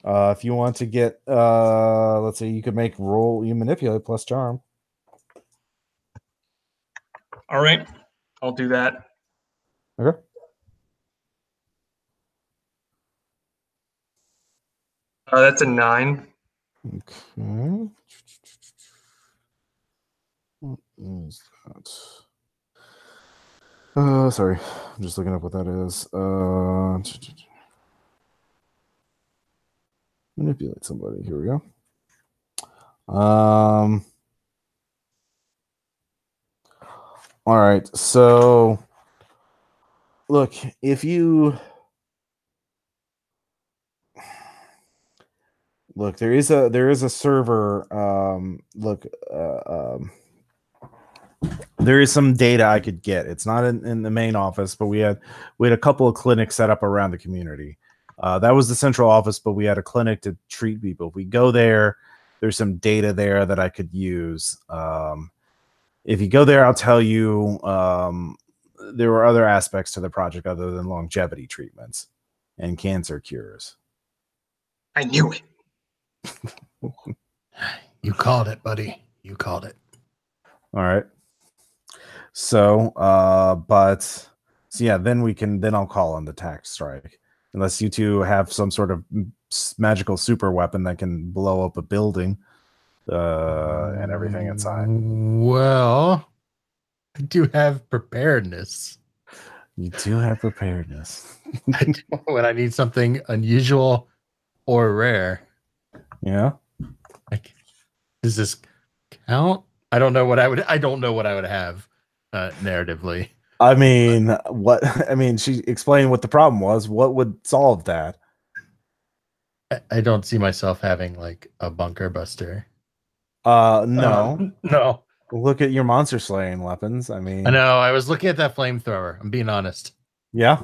If you want to get, let's say you could make roll, you manipulate plus charm. All right, I'll do that. Okay. That's a 9. Okay. What is that? Sorry, I'm just looking up what that is. Manipulate somebody. Here we go. All right. So, look, if you look, there is a server. There is some data I could get. It's not in the main office, but we had a couple of clinics set up around the community. That was the central office, but we had a clinic to treat people. If we go there, there's some data there that I could use. If you go there, I'll tell you there were other aspects to the project other than longevity treatments and cancer cures. I knew it. You called it, buddy. You called it. All right. So, then I'll call on the tax strike. Unless you two have some sort of magical super weapon that can blow up a building and everything inside. Well, I do have preparedness. You do have preparedness. When I need something unusual or rare. Yeah. Like, does this count? I don't know what I would have narratively. I mean, she explained what the problem was. What would solve that? I don't see myself having like a bunker buster. No. No. Look at your monster slaying weapons. I mean, I know. I was looking at that flamethrower. I'm being honest. Yeah,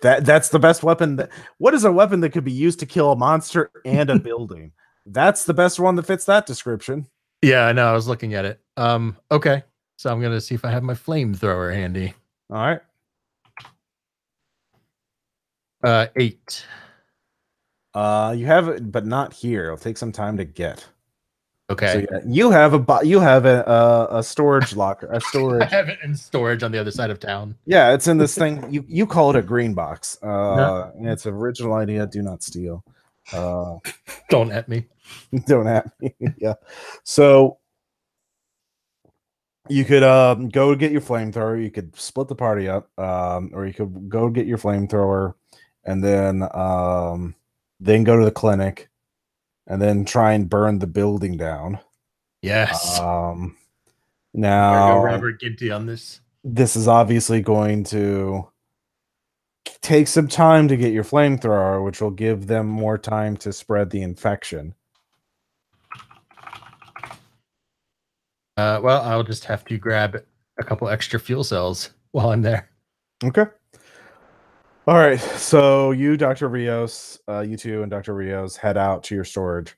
that's the best weapon. What is a weapon that could be used to kill a monster and a building? That's the best one that fits that description. Yeah, I know. I was looking at it. Okay. So I'm gonna see if I have my flamethrower handy. All right. 8. You have it, but not here. It'll take some time to get. Okay. So yeah, you have a storage locker, a storage. I have it in storage on the other side of town. Yeah, it's in this thing. You call it a green box. Yeah. It's an original idea. Do not steal. Don't at me. Don't at me. Yeah. So you could go get your flamethrower. You could split the party up, or you could go get your flamethrower, and then go to the clinic, and then try and burn the building down. Yes. Now, go Robert Ginty on this. This is obviously going to take some time to get your flamethrower, which will give them more time to spread the infection. Well, I'll just have to grab a couple extra fuel cells while I'm there. Okay. All right. So you, Dr. Rios, you two and Dr. Rios head out to your storage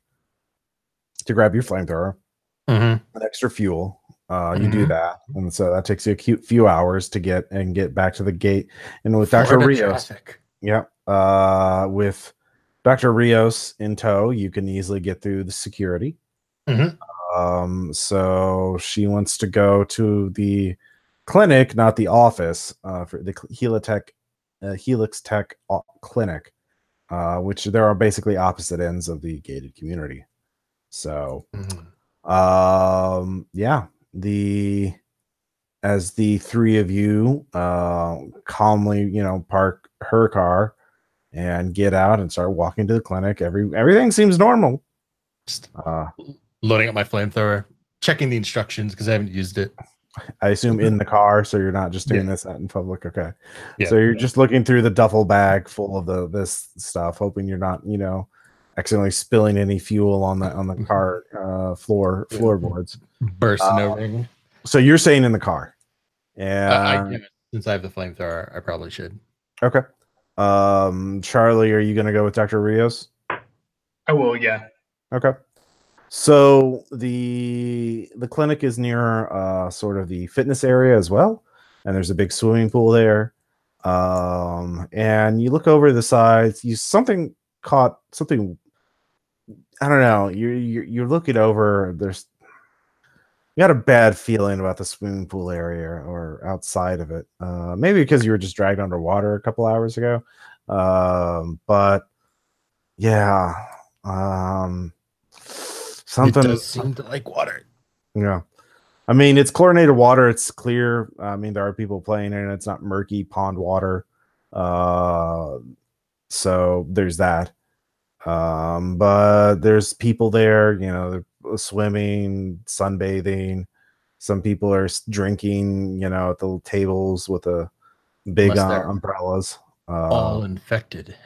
to grab your flamethrower, Mm-hmm. and extra fuel. You do that, and so that takes you a few hours to get back to the gate. And with Dr. Rios, with Dr. Rios in tow, you can easily get through the security. Mm-hmm. So she wants to go to the clinic, not the office, for the Helix Tech clinic, which there are basically opposite ends of the gated community. So, yeah, as the three of you calmly, park her car and get out and start walking to the clinic, everything seems normal. Just loading up my flamethrower, checking the instructions because I haven't used it. I assume in the car, so you're not just doing this out in public. Okay. Yeah. So you're just looking through the duffel bag full of this stuff, hoping you're not, accidentally spilling any fuel on the car floorboards. Bursting over. So you're staying in the car. And since I have the flamethrower, I probably should. Okay. Charlie, are you gonna go with Dr. Rios? I will, yeah. Okay. So the clinic is near sort of the fitness area as well, and there's a big swimming pool there. And you look over the sides, something I don't know. You're looking over. You got a bad feeling about the swimming pool area or outside of it. Maybe because you were just dragged underwater a couple hours ago. But yeah, something It does seem to like water. Yeah. I mean, it's chlorinated water. It's clear. I mean, there are people playing in it. It's not murky pond water. So there's that. But there's people there, they're swimming, sunbathing. Some people are drinking, at the tables with a big umbrellas. All infected.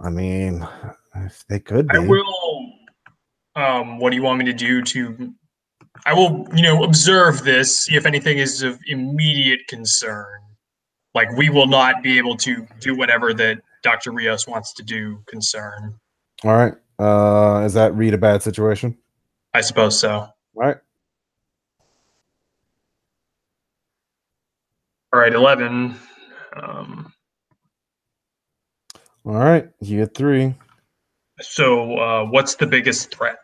I mean, if they could be. I will. What do you want me to do I will, observe this, see if anything is of immediate concern. Like, we will not be able to do whatever that Dr. Rios wants to do concern. All right. Is that read a bad situation? I suppose so. All right. All right, 11. All right, you get 3. So, what's the biggest threat?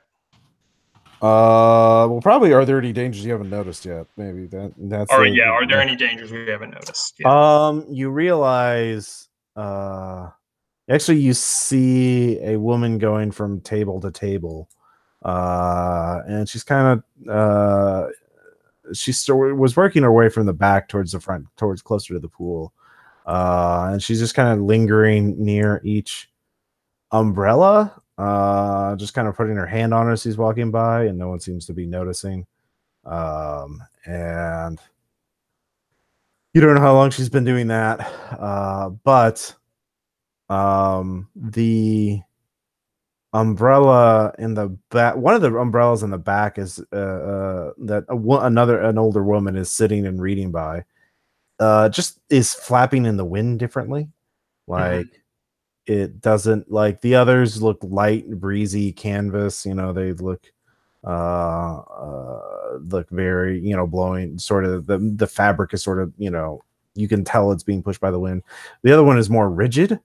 Well, probably are there any dangers you haven't noticed yet? Maybe that's. All right, yeah. Are there any dangers we haven't noticed? Yeah. You realize, actually, you see a woman going from table to table, and she's kind of, she was working her way from the back towards the front, towards closer to the pool, and she's just kind of lingering near each umbrella, just kind of putting her hand on it as she's walking by, and no one seems to be noticing. And you don't know how long she's been doing that, but the umbrella in the back, one of the umbrellas in the back is that an older woman is sitting and reading by, just is flapping in the wind differently. Like it doesn't, like the others look light, breezy canvas. You know, they look very, you know, blowing. Sort of the fabric is sort of, you know, you can tell it's being pushed by the wind. The other one is more rigid.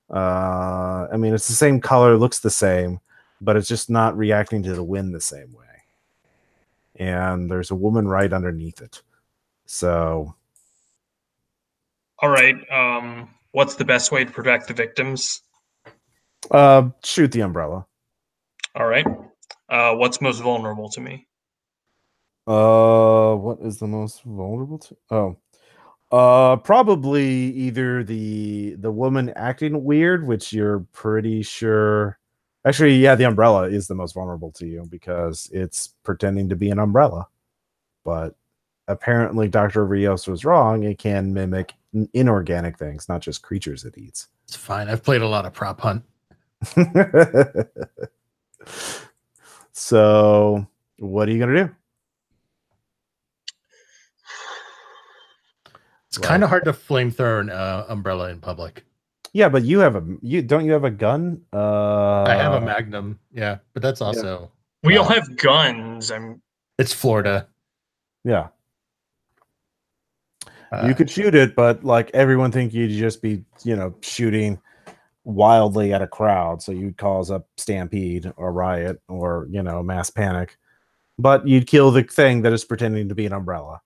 I mean, it's the same color, looks the same, but it's just not reacting to the wind the same way. And there's a woman right underneath it. So, all right. What's the best way to protect the victims? shoot the umbrella. All right. What's most vulnerable to me? What is the most vulnerable to? Probably either the woman acting weird, which you're pretty sure. Actually, yeah, the umbrella is the most vulnerable to you because it's pretending to be an umbrella. But apparently, Dr. Rios was wrong. It can mimic inorganic things, not just creatures it eats. It's fine. I've played a lot of prop hunt. So, what are you gonna do? It's kind of hard to flamethrower an umbrella in public. Yeah, but you have a gun? I have a Magnum, yeah, but that's also we all have guns. It's Florida. Yeah. You could shoot it, but like everyone think you'd just be, you know, shooting wildly at a crowd, so you'd cause a stampede or riot or, you know, mass panic. But you'd kill the thing that is pretending to be an umbrella.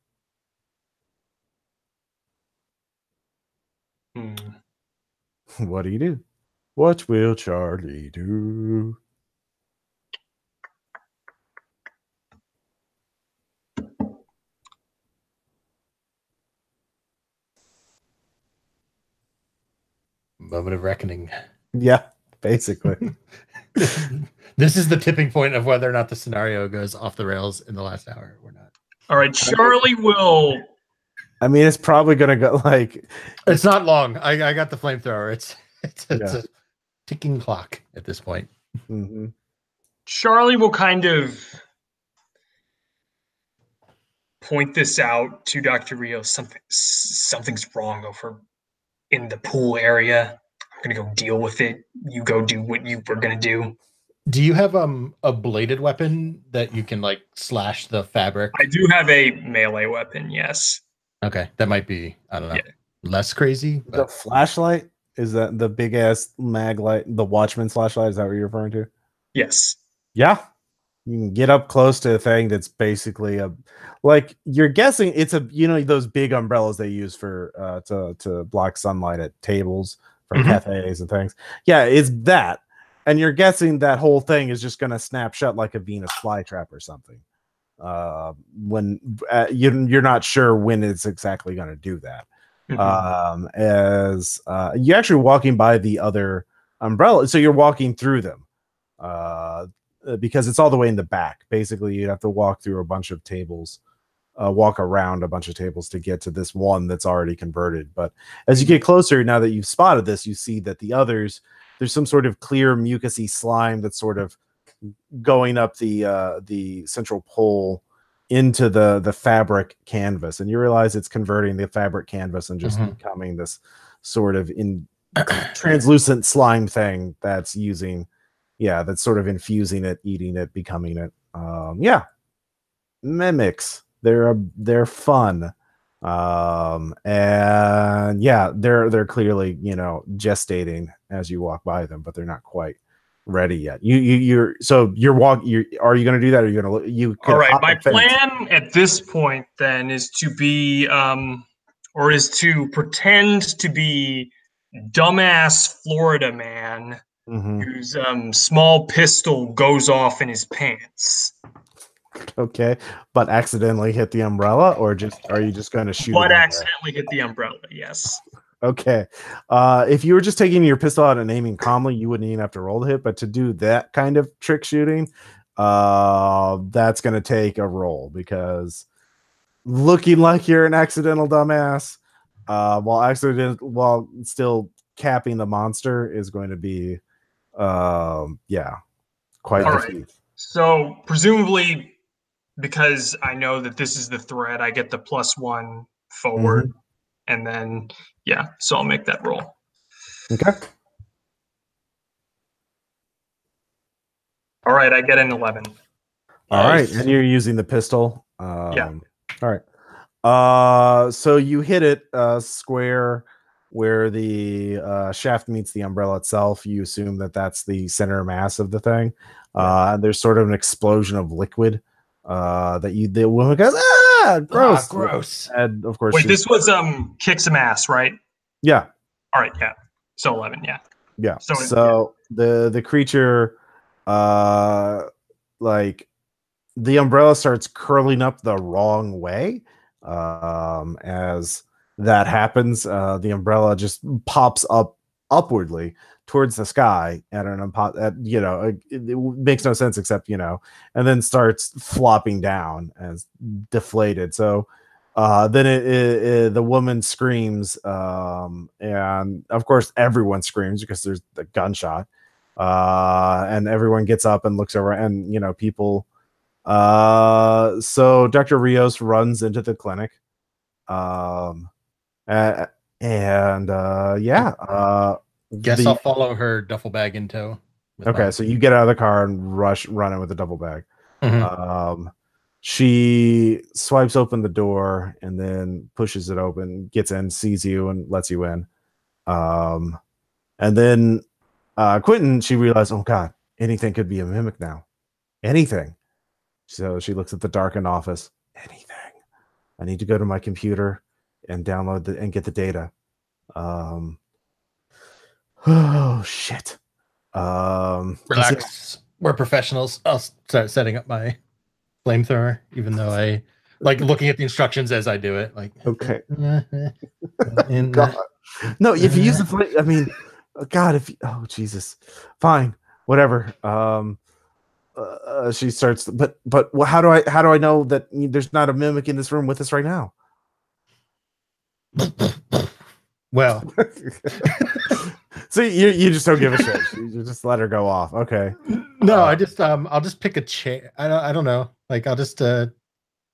What do? What will Charlie do? Moment of reckoning. Yeah, basically. This is the tipping point of whether or not the scenario goes off the rails in the last hour or not. All right, Charlie will. I mean, it's probably gonna go like. It's not long. I got the flamethrower. It's a ticking clock at this point. Mm-hmm. Charlie will kind of point this out to Dr. Rios. Something's wrong over in the pool area. I'm gonna go deal with it. You go do what you were gonna do. Do you have a bladed weapon that you can like slash the fabric? I do have a melee weapon, yes. Okay, that might be, I don't know, less crazy. But... The flashlight, is that the big ass mag light, the Watchman's flashlight? Is that what you're referring to? Yes. Yeah. You can get up close to a thing that's basically like you're guessing it's a, you know, those big umbrellas they use for to block sunlight at tables for cafes and things. Yeah, it's that. And you're guessing that whole thing is just going to snap shut like a Venus flytrap or something. When you're not sure when it's exactly going to do that. As you're actually walking by the other umbrella, so you're walking through them. Because it's all the way in the back. Basically, you'd have to walk through a bunch of tables, walk around a bunch of tables to get to this one that's already converted. But as you get closer, now that you've spotted this, you see that the others, there's some sort of clear mucusy slime that's sort of going up the central pole into the fabric canvas, and you realize it's converting the fabric canvas and just becoming this sort of translucent slime thing that's using. Yeah, that's sort of infusing it, eating it, becoming it. Mimics. They're fun. And yeah, they're clearly, you know, gestating as you walk by them, but they're not quite ready yet. Are you going to do that? Or are you going to all right, my plan at this point then is to be is to pretend to be dumbass Florida man whose small pistol goes off in his pants. Okay, but accidentally hit the umbrella, or are you just going to shoot? But accidentally hit the umbrella, yes. Okay. If you were just taking your pistol out and aiming calmly, you wouldn't even have to roll to hit. But to do that kind of trick shooting, that's going to take a roll, because looking like you're an accidental dumbass, while still capping the monster is going to be, quite a feat. So presumably, because I know that this is the threat, I get the +1 forward. and then so I'll make that roll. Okay. All right, I get an 11. All right, Nice. and you're using the pistol. Yeah. All right. So you hit it square where the shaft meets the umbrella itself. You assume that that's the center mass of the thing. And there's sort of an explosion of liquid the woman goes, gross. Gross. And of course, wait, this was kick some ass, right? Yeah. All right, yeah. So 11, yeah. Yeah. So the creature, like the umbrella starts curling up the wrong way. As that happens, the umbrella just pops up upwardly towards the sky at it makes no sense except and then starts flopping down as deflated. So then the woman screams, and of course everyone screams because there's the gunshot, and everyone gets up and looks over, and people. So Dr. Rios runs into the clinic, Guess I'll follow her duffel bag in tow. Okay, so you get out of the car and run in with the duffel bag. Mm-hmm. She swipes open the door and then pushes it open, gets in, sees you, and lets you in. And then Quentin, she realized, oh God, anything could be a mimic now. Anything. So she looks at the darkened office. Anything. I need to go to my computer and download and get the data. Oh shit. Relax. We're professionals. I'll start setting up my flamethrower, even though I like looking at the instructions as I do it. Like, okay. God. No, if you use the flame, I mean, God, oh Jesus, fine, whatever. She starts, but how do I know that there's not a mimic in this room with us right now? Well, so you just don't give a shit. You just let her go off. Okay. No, I'll just pick a chair. I don't know. Like I'll just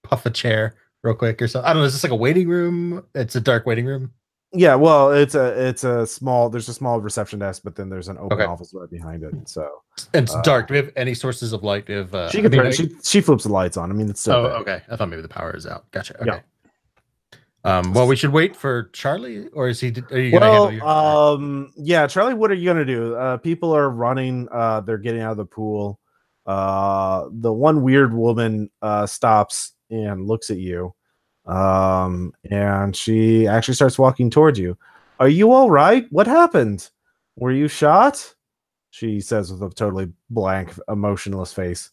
puff a chair real quick or something. I don't know. Is this like a waiting room? It's a dark waiting room. Yeah, well, it's a small. There's a small reception desk, but then there's an open office right behind it. So it's dark. Do we have any sources of light? She flips the lights on. I mean, it's still. Oh, okay. I thought maybe the power is out. Gotcha. Okay. Yeah. Well, we should wait for Charlie, or is he? Are you gonna handle yeah, Charlie. What are you gonna do? People are running. They're getting out of the pool. The one weird woman stops and looks at you. And she actually starts walking towards you. Are you all right? What happened? Were you shot? She says with a totally blank, emotionless face.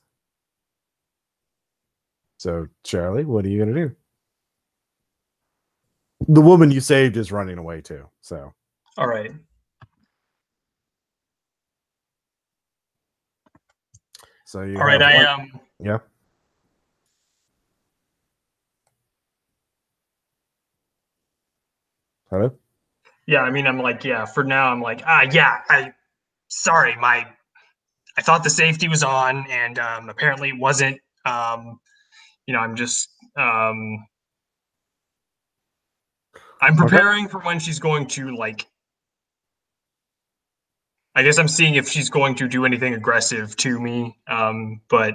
So, Charlie, what are you going to do? The woman you saved is running away too. So, all right. So you all right. Yeah. Hello? Yeah, I mean, I'm like, for now, I'm like, sorry, I thought the safety was on, and apparently it wasn't. I'm just, I'm preparing for when she's going to, like, I guess I'm seeing if she's going to do anything aggressive to me. But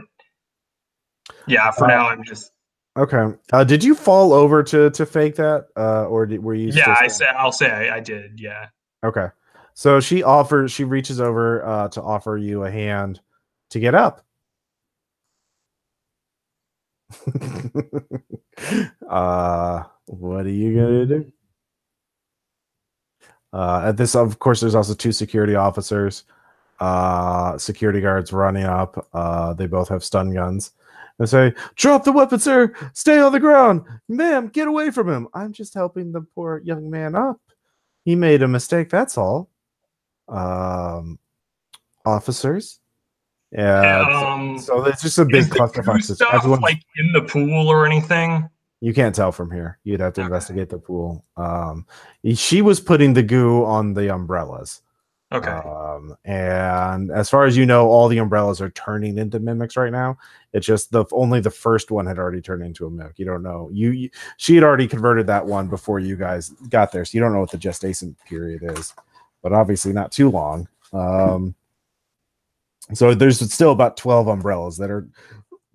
yeah, for now, I'm just. Okay. Did you fall over to fake that, or were you? Yeah, I'll say I did. Yeah. Okay. So she reaches over to offer you a hand to get up. What are you gonna do? At this, of course, there's also two security officers, security guards running up. They both have stun guns. And say, drop the weapon, sir. Stay on the ground. Ma'am, get away from him. I'm just helping the poor young man up. He made a mistake, that's all. Officers. Yeah. So it's just a big clusterfuck. Stuff like in the pool or anything? You can't tell from here. You'd have to investigate the pool. She was putting the goo on the umbrellas. Okay. And as far as you know, all the umbrellas are turning into mimics right now. It's just only the first one had already turned into a mimic. You don't know. She had already converted that one before you guys got there, so you don't know what the gestation period is. But obviously not too long. So there's still about 12 umbrellas that are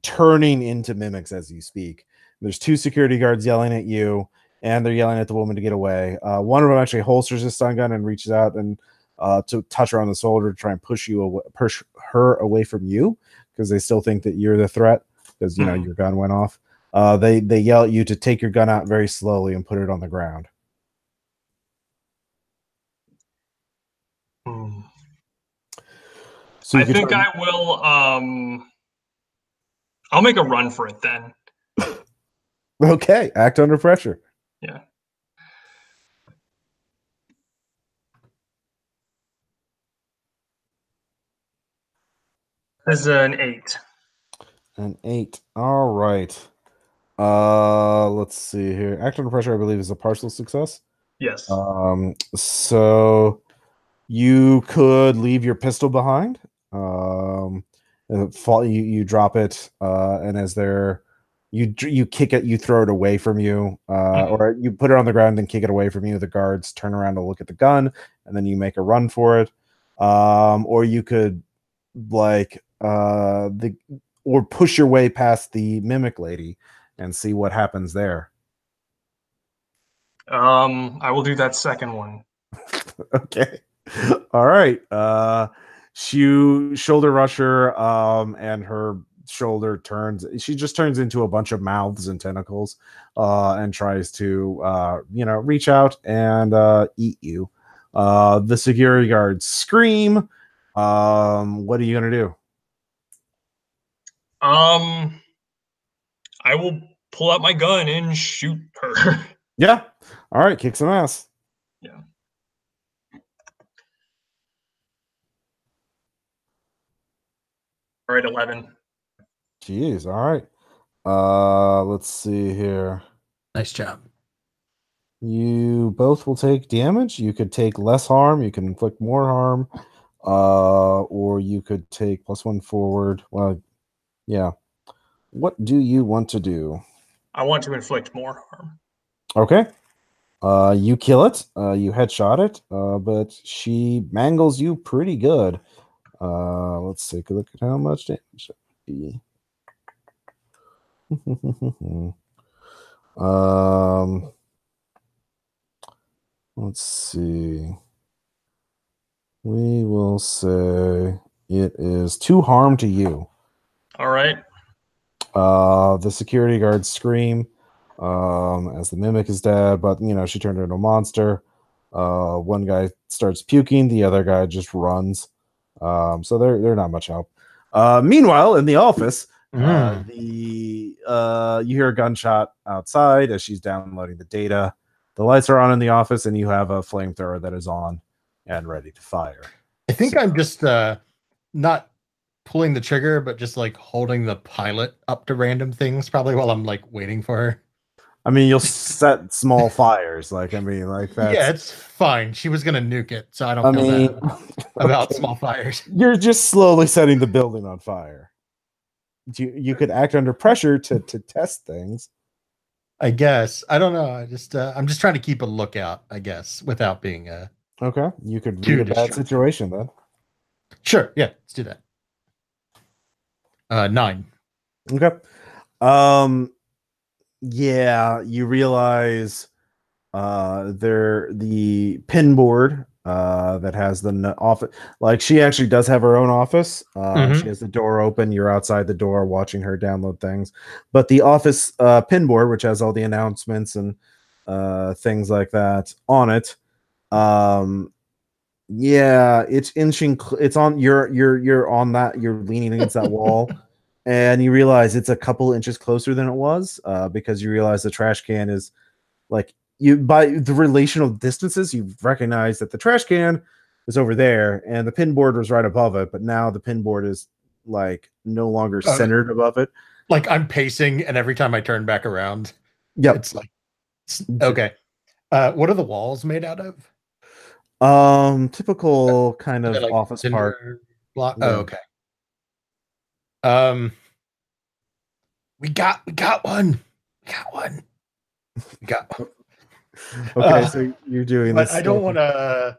turning into mimics as you speak. There's 2 security guards yelling at you, and they're yelling at the woman to get away. One of them actually holsters his stun gun and reaches out and to touch her on the shoulder to try and push her away from you, because they still think that you're the threat, because you know your gun went off. They yell at you to take your gun out very slowly and put it on the ground. So I think I will. I'll make a run for it then. Okay, act under pressure. Yeah. This is an 8. An 8. All right. Let's see here. Act under pressure, I believe, is a partial success. Yes. So you could leave your pistol behind. You drop it, and as you kick it, you throw it away from you, or you put it on the ground and kick it away from you. The guards turn around to look at the gun, and then you make a run for it. Or you could or push your way past the mimic lady and see what happens there. I will do that second one. Okay. All right. You shoulder rush her, and her shoulder turns. She just turns into a bunch of mouths and tentacles, and tries to, reach out and eat you. The security guards scream. What are you gonna do? I will pull out my gun and shoot her. Yeah. All right. Kick some ass. Yeah. All right, 11. Jeez. All right. Let's see here. Nice job. You both will take damage. You could take less harm. You can inflict more harm. Or you could take +1 forward. Well, yeah. What do you want to do? I want to inflict more harm. Okay. You kill it. You headshot it. But she mangles you pretty good. Let's take a look at how much damage that would be. Let's see. We will say it is 2 harm to you. All right. The security guards scream as the mimic is dead, but she turned into a monster. One guy starts puking, the other guy just runs. So they're not much help. Meanwhile, in the office, you hear a gunshot outside as she's downloading the data. The lights are on in the office, and you have a flamethrower that is on and ready to fire. I think I'm just not pulling the trigger, but just like holding the pilot up to random things, probably while I'm like waiting for her. I mean, you'll set small fires. That's Yeah, it's fine. She was gonna nuke it, so I don't feel bad about small fires. You're just slowly setting the building on fire. You could act under pressure to test things. I guess. I don't know. I'm just trying to keep a lookout, I guess, without being okay. You could read a bad situation then. Sure, yeah, let's do that. 9. Okay. Yeah, you realize the pin board that has the office, like she actually does have her own office. She has the door open, you're outside the door watching her download things, but the office pin board, which has all the announcements and things like that on it, yeah, it's inching, it's on, you're on that, you're leaning against that wall. And you realize it's a couple inches closer than it was, because you realize the trash can is like, you by the relational distances, you recognize that the trash can is over there and the pin board was right above it, but now the pin board is like no longer centered above it. Like I'm pacing, and every time I turn back around, yep, it's like okay. What are the walls made out of? Typical kind of Like office park. block. Yeah. Oh, okay. We got one. We got one. We got one. Okay, so you're doing But this. I don't want to.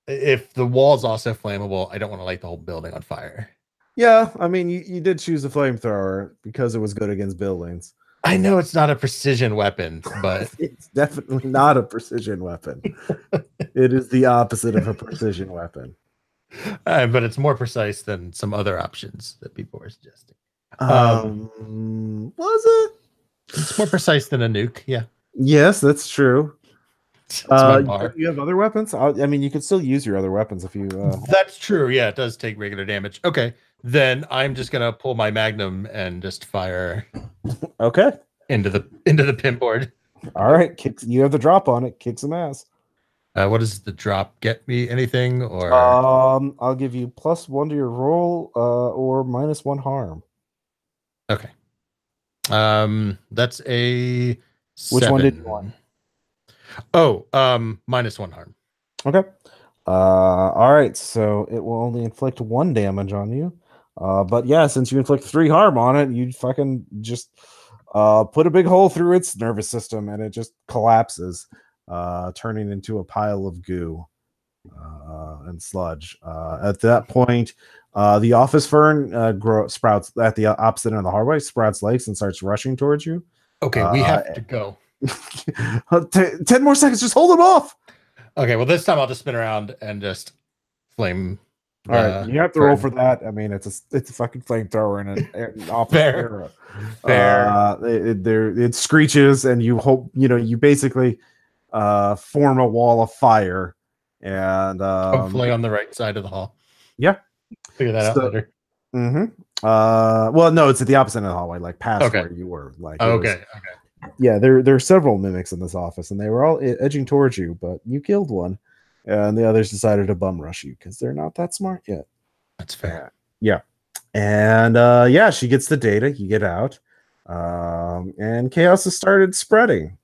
If the wall's also flammable, I don't want to light the whole building on fire. Yeah, I mean, you did choose a flamethrower because it was good against buildings. I know it's not a precision weapon, but it's definitely not a precision weapon. It is the opposite of a precision weapon. But it's more precise than some other options that people were suggesting. Was it? It's more precise than a nuke. Yeah. Yes, that's true. Bar. You have other weapons? I mean, you could still use your other weapons if you. That's true. Yeah, it does take regular damage. Okay, then I'm just gonna pull my magnum and just fire. Okay. Into the pin board. All right, you have the drop on it. Kick some ass. What does the drop get me? Anything or? I'll give you +1 to your roll, or -1 harm. Okay. That's a 7. Which one did you want? Oh, -1 harm. Okay. All right. So it will only inflict 1 damage on you. But yeah, since you inflict 3 harm on it, you fucking just put a big hole through its nervous system, and it just collapses, turning into a pile of goo and sludge. At that point, the office fern sprouts at the opposite end of the hallway, sprouts legs and starts rushing towards you. Okay, we have to go. 10 more seconds. Just hold him off. Okay, well, this time I'll just spin around and just flame. All right, you have to roll for that. I mean, it's a fucking flamethrower in an office era. Fair. It screeches, and you hope you basically form a wall of fire, and hopefully on the right side of the hall. Yeah, figure that out later. Well, no, it's at the opposite end of the hallway, like past where you were. Like, okay. Yeah, there are several mimics in this office, and they were all edging towards you, but you killed one, and the others decided to bum rush you because they're not that smart yet. That's fair. Yeah. And she gets the data. You get out, and chaos has started spreading.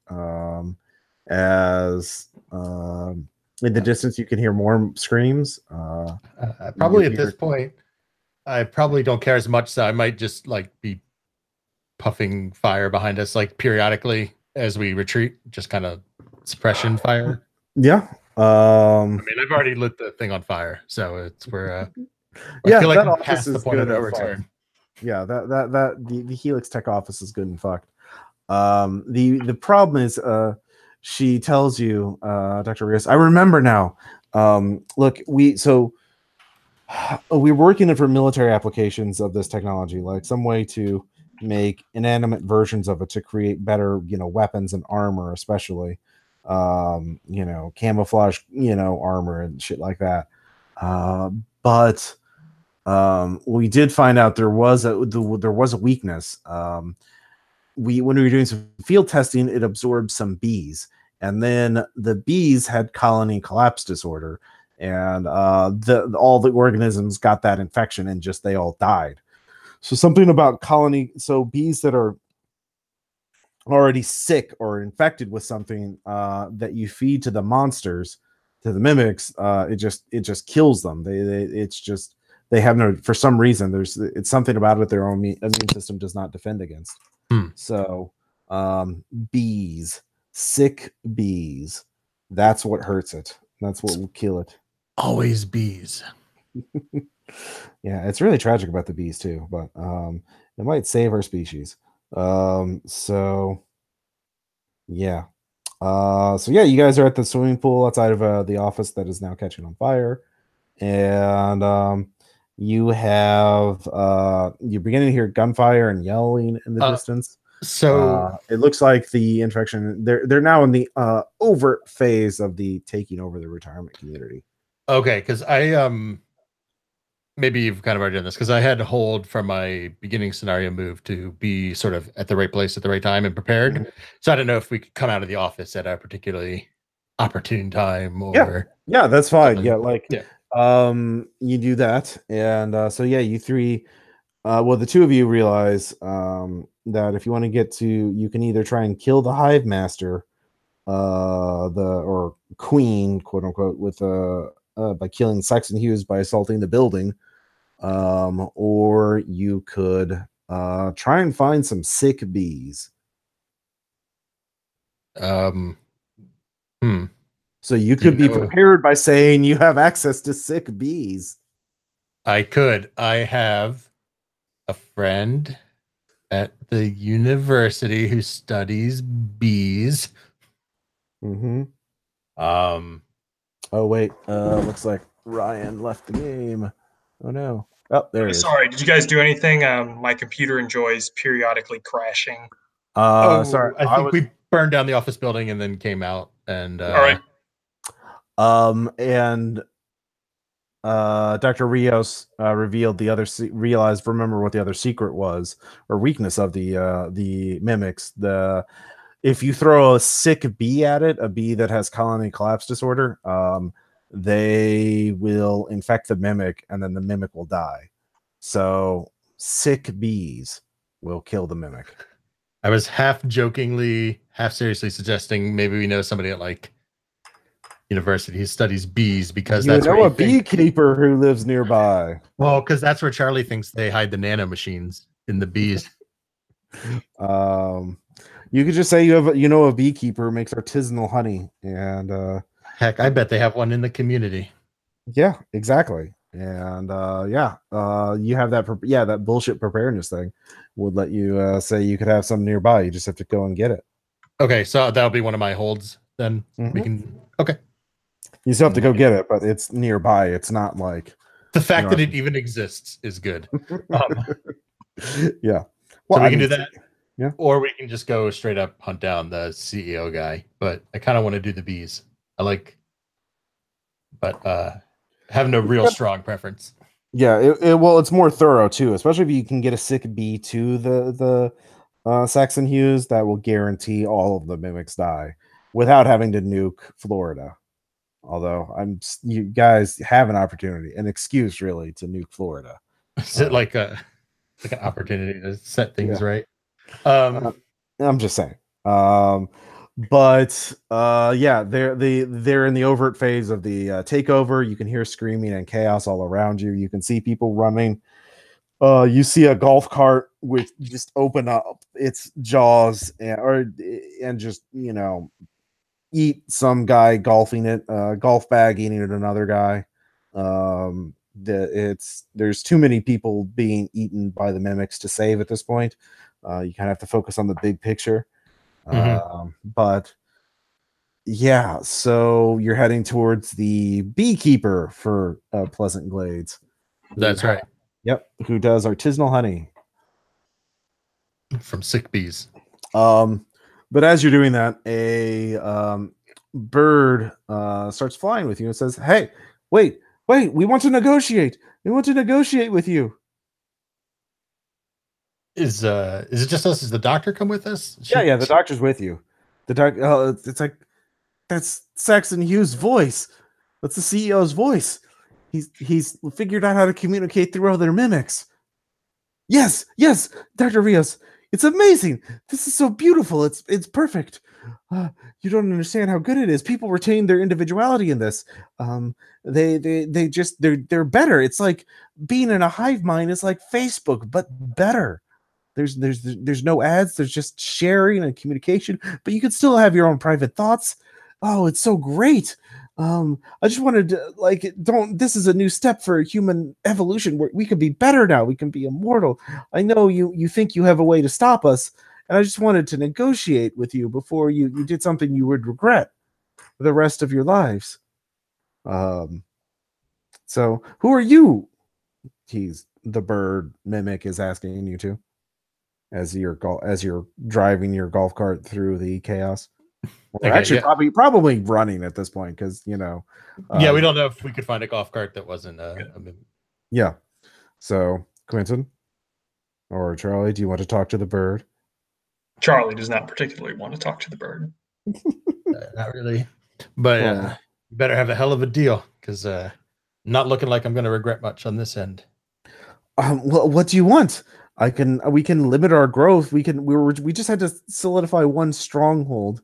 As in the distance, you can hear more screams. Probably at this point, I probably don't care as much, so I might just be puffing fire behind us, periodically as we retreat, just kind of suppression fire. Yeah. I mean, I've already lit the thing on fire, so we're. I feel that we're office past is the point good of no and return. fucked. Yeah, the Helix Tech office is good and fucked. The problem is, she tells you, Dr. Rios, I remember now. Look, we're working for military applications of this technology, like some way to make inanimate versions of it to create better, weapons and armor, especially, camouflage, armor and shit like that. But we did find out there was a weakness. When we were doing some field testing, it absorbed some bees, and then the bees had colony collapse disorder, and all the organisms got that infection, and they all died. So something about bees that are already sick or infected with something that you feed to the monsters, to the mimics, it just kills them. They have no, for some reason, it's something about it their own immune system does not defend against. So bees, sick bees, that's what hurts it. That's what will kill it. Always bees. Yeah, it's really tragic about the bees too, but it might save our species. So yeah. You guys are at the swimming pool outside of the office that is now catching on fire. And you have you're beginning to hear gunfire and yelling in the distance. So it looks like the infection, they're now in the overt phase of the taking over the retirement community. Okay, because I maybe you've kind of already done this, because I had to hold from my beginning scenario move to be sort of at the right place at the right time and prepared. Mm-hmm. So I don't know if we could come out of the office at a particularly opportune time or yeah, that's fine. You do that, and you three, the two of you realize that if you want to get to, you can either try and kill the hive master, or queen, quote unquote, with by killing Saxon Hughes by assaulting the building, or you could try and find some sick bees. So you could be prepared by saying you have access to sick bees. I could. I have a friend at the university who studies bees. Mm-hmm. Oh wait, looks like Ryan left the game. Oh no. Oh, there he is. Sorry, did you guys do anything? My computer enjoys periodically crashing. Sorry. I think we burned down the office building and then came out and all right. And Dr. Rios revealed the other remember what the other secret was, or weakness of the mimics. If you throw a sick bee at it, a bee that has colony collapse disorder, they will infect the mimic and then the mimic will die. So sick bees will kill the mimic. I was half jokingly, half seriously suggesting maybe we know somebody at like university who studies bees, because that's a beekeeper who lives nearby. Well, because that's where Charlie thinks they hide the nano machines in the bees. You could just say a beekeeper who makes artisanal honey, and heck, I bet they have one in the community. Yeah, exactly. And you have that. That bullshit preparedness thing would let you say you could have some nearby. You just have to go and get it. Okay, so that'll be one of my holds. Then we can. Okay. You still have to go get it, but it's nearby. It's not like the fact that it even exists is good. Yeah. Well, so we can do that. Yeah. Or we can just go straight up hunt down the CEO guy. But I kind of want to do the bees. But have no real strong preference. Yeah. It's more thorough too, especially if you can get a sick bee to the Saxon Hughes. That will guarantee all of the mimics die without having to nuke Florida. Although you guys have an opportunity, an excuse really, to nuke Florida. Is it like an opportunity to set things right? I'm just saying. But they're in the overt phase of the takeover. You can hear screaming and chaos all around you. You can see people running. You see a golf cart with just open up its jaws and just eat some guy golfing it, golf bag eating it another guy. There's too many people being eaten by the mimics to save at this point. You kind of have to focus on the big picture. But yeah, so you're heading towards the beekeeper for Pleasant Glades. That's right. Yep, who does artisanal honey from sick bees. But as you're doing that, a bird starts flying with you and says, "Hey, wait, we want to negotiate. We want to negotiate with you." Is it just us? Does the doctor come with us? Yeah, the doctor's with you. The doctor, it's like, that's Saxon Hughes' voice. That's the CEO's voice. He's figured out how to communicate through other mimics. Yes, Dr. Rios. It's amazing. This is so beautiful. It's perfect. You don't understand how good it is. People retain their individuality in this. They're better. It's like being in a hive mind is like Facebook, but better. There's no ads. There's just sharing and communication, but you can still have your own private thoughts. Oh, it's so great. I just wanted to this is a new step for human evolution where we can be better now. We can be immortal. I know you think you have a way to stop us, and I just wanted to negotiate with you before you did something you would regret for the rest of your lives. So who are you? The bird mimic is asking you to, as you're driving your golf cart through the chaos. Probably running at this point, because we don't know if we could find a golf cart that wasn't yeah. So Quentin or Charlie, do you want to talk to the bird? Charlie does not particularly want to talk to the bird. Not really, but you better have a hell of a deal, because not looking like I'm going to regret much on this end. What do you want? we can limit our growth. We just had to solidify one stronghold.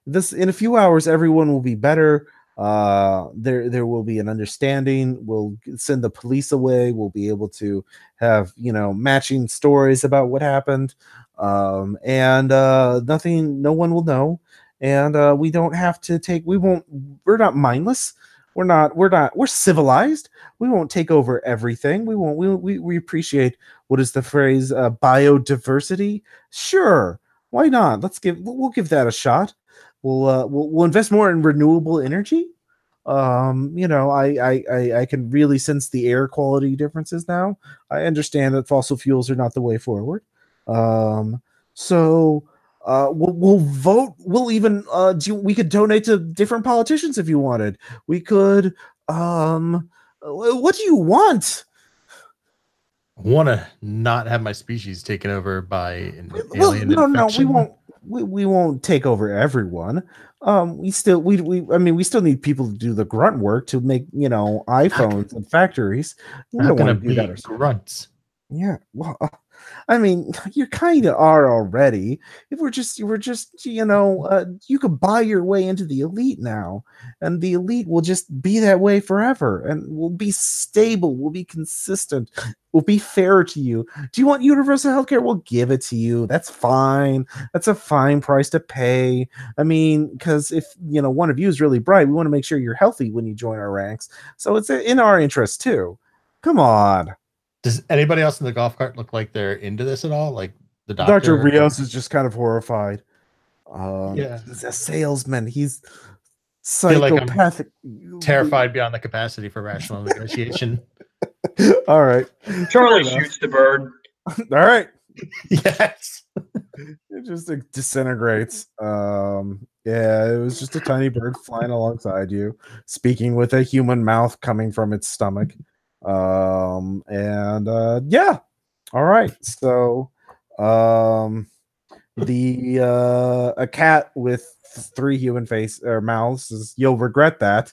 This in a few hours, everyone will be better. There will be an understanding. We'll send the police away. We'll be able to have matching stories about what happened. And no one will know. And we don't have to take. We're not mindless. We're civilized. We won't take over everything. We appreciate, what is the phrase, biodiversity? Sure, why not? We'll give that a shot. We'll invest more in renewable energy. I can really sense the air quality differences now. I understand that fossil fuels are not the way forward. So we'll vote. We'll even we could donate to different politicians if you wanted. We could. What do you want? I want to not have my species taken over by an alien no, infection. we won't. We won't take over everyone. We still need people to do the grunt work to make iPhones and factories. We Not don't gonna want to do that be ourselves. grunts. Yeah, well, you kind of are already. If we're just you could buy your way into the elite now, and the elite will just be that way forever, and we'll be stable, we'll be consistent, we'll be fair to you. Do you want universal healthcare? We'll give it to you. That's fine. That's a fine price to pay. Because if one of you is really bright, we want to make sure you're healthy when you join our ranks. So it's in our interest too. Come on. Does anybody else in the golf cart look like they're into this at all? Like the Dr. doctor? Rios is just kind of horrified. Yeah. He's a salesman. He's Feel like I'm psychopathic. terrified beyond the capacity for rational negotiation. All right. Charlie shoots the bird. All right. Yes. It just disintegrates. Yeah, it was just a tiny bird flying alongside you, speaking with a human mouth coming from its stomach. Yeah. All right. So a cat with 3 human face or mouths says, "You'll regret that."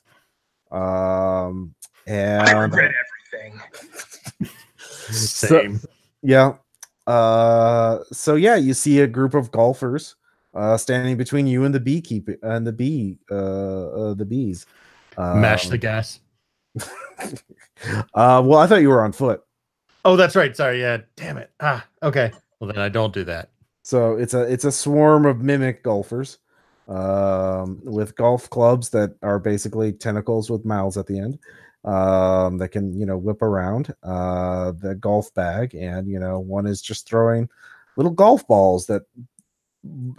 And I regret everything. Same. Yeah. So yeah, you see a group of golfers standing between you and the beekeeper and the bees. Mash the gas. Well, I thought you were on foot. Oh, that's right. Sorry. Yeah. Damn it. Okay. Well, then I don't do that. So it's a swarm of mimic golfers with golf clubs that are basically tentacles with mouths at the end that can whip around the golf bag, and one is just throwing little golf balls that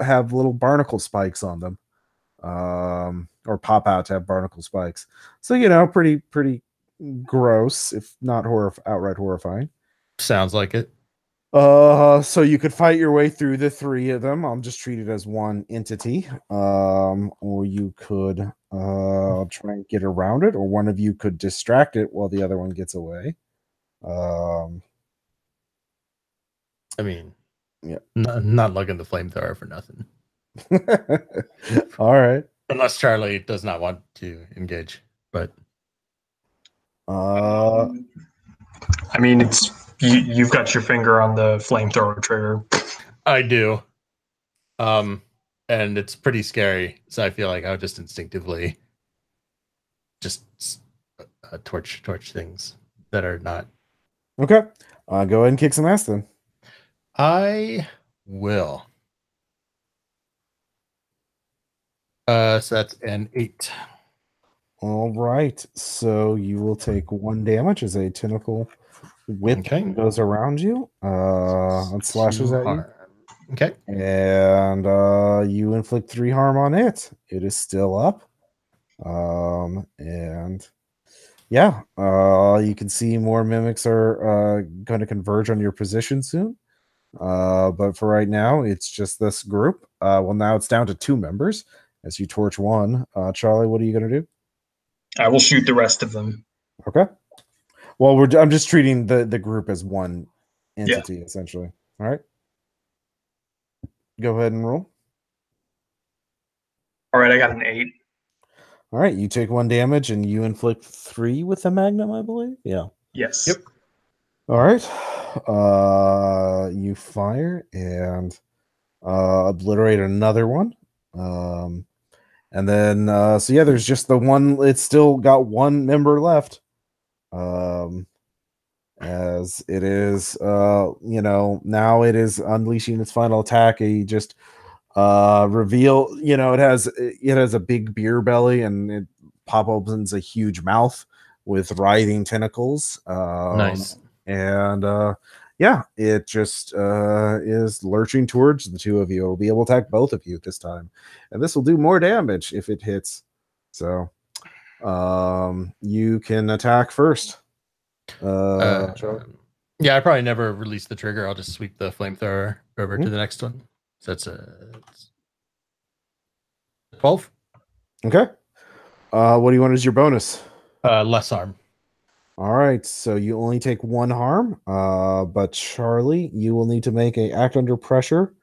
have little barnacle spikes on them, or pop out to have barnacle spikes. So pretty gross, if not outright horrifying. Sounds like it. So you could fight your way through the 3 of them. I'll just treat it as one entity. Or you could try and get around it, or one of you could distract it while the other one gets away. Yeah. Not lugging the flamethrower for nothing. All right. Unless Charlie does not want to engage, but it's you've got your finger on the flamethrower trigger. I do. And it's pretty scary, so I feel like I would just instinctively just torch things that are not. Okay. Go ahead and kick some ass then. I will. So that's an 8. All right. So you will take 1 damage as a tentacle whip goes around you. And slashes at you. Okay. And you inflict 3 harm on it. It is still up. And yeah, you can see more mimics are going to converge on your position soon. But for right now, it's just this group. Well, now it's down to 2 members as you torch 1. Charlie, what are you going to do? I will shoot the rest of them. Okay. Well, I'm just treating the group as one entity, essentially. All right. Go ahead and roll. All right, I got an 8. All right, you take 1 damage and you inflict 3 with the magnum, I believe. Yeah. Yes. Yep. All right. You fire and obliterate another one. And then so yeah, there's just the one. It's still got one member left. As it is now it is unleashing its final attack. He just reveal, it has a big beer belly, and it pop opens a huge mouth with writhing tentacles. Nice. And yeah, it just is lurching towards the two of you. It'll be able to attack both of you this time, and this will do more damage if it hits. So you can attack first. Yeah, I probably never release the trigger. I'll just sweep the flamethrower over to the next one. So that's a 12. Okay. What do you want as your bonus? Less harm. All right, so you only take one harm, but Charlie, you will need to make an act under pressure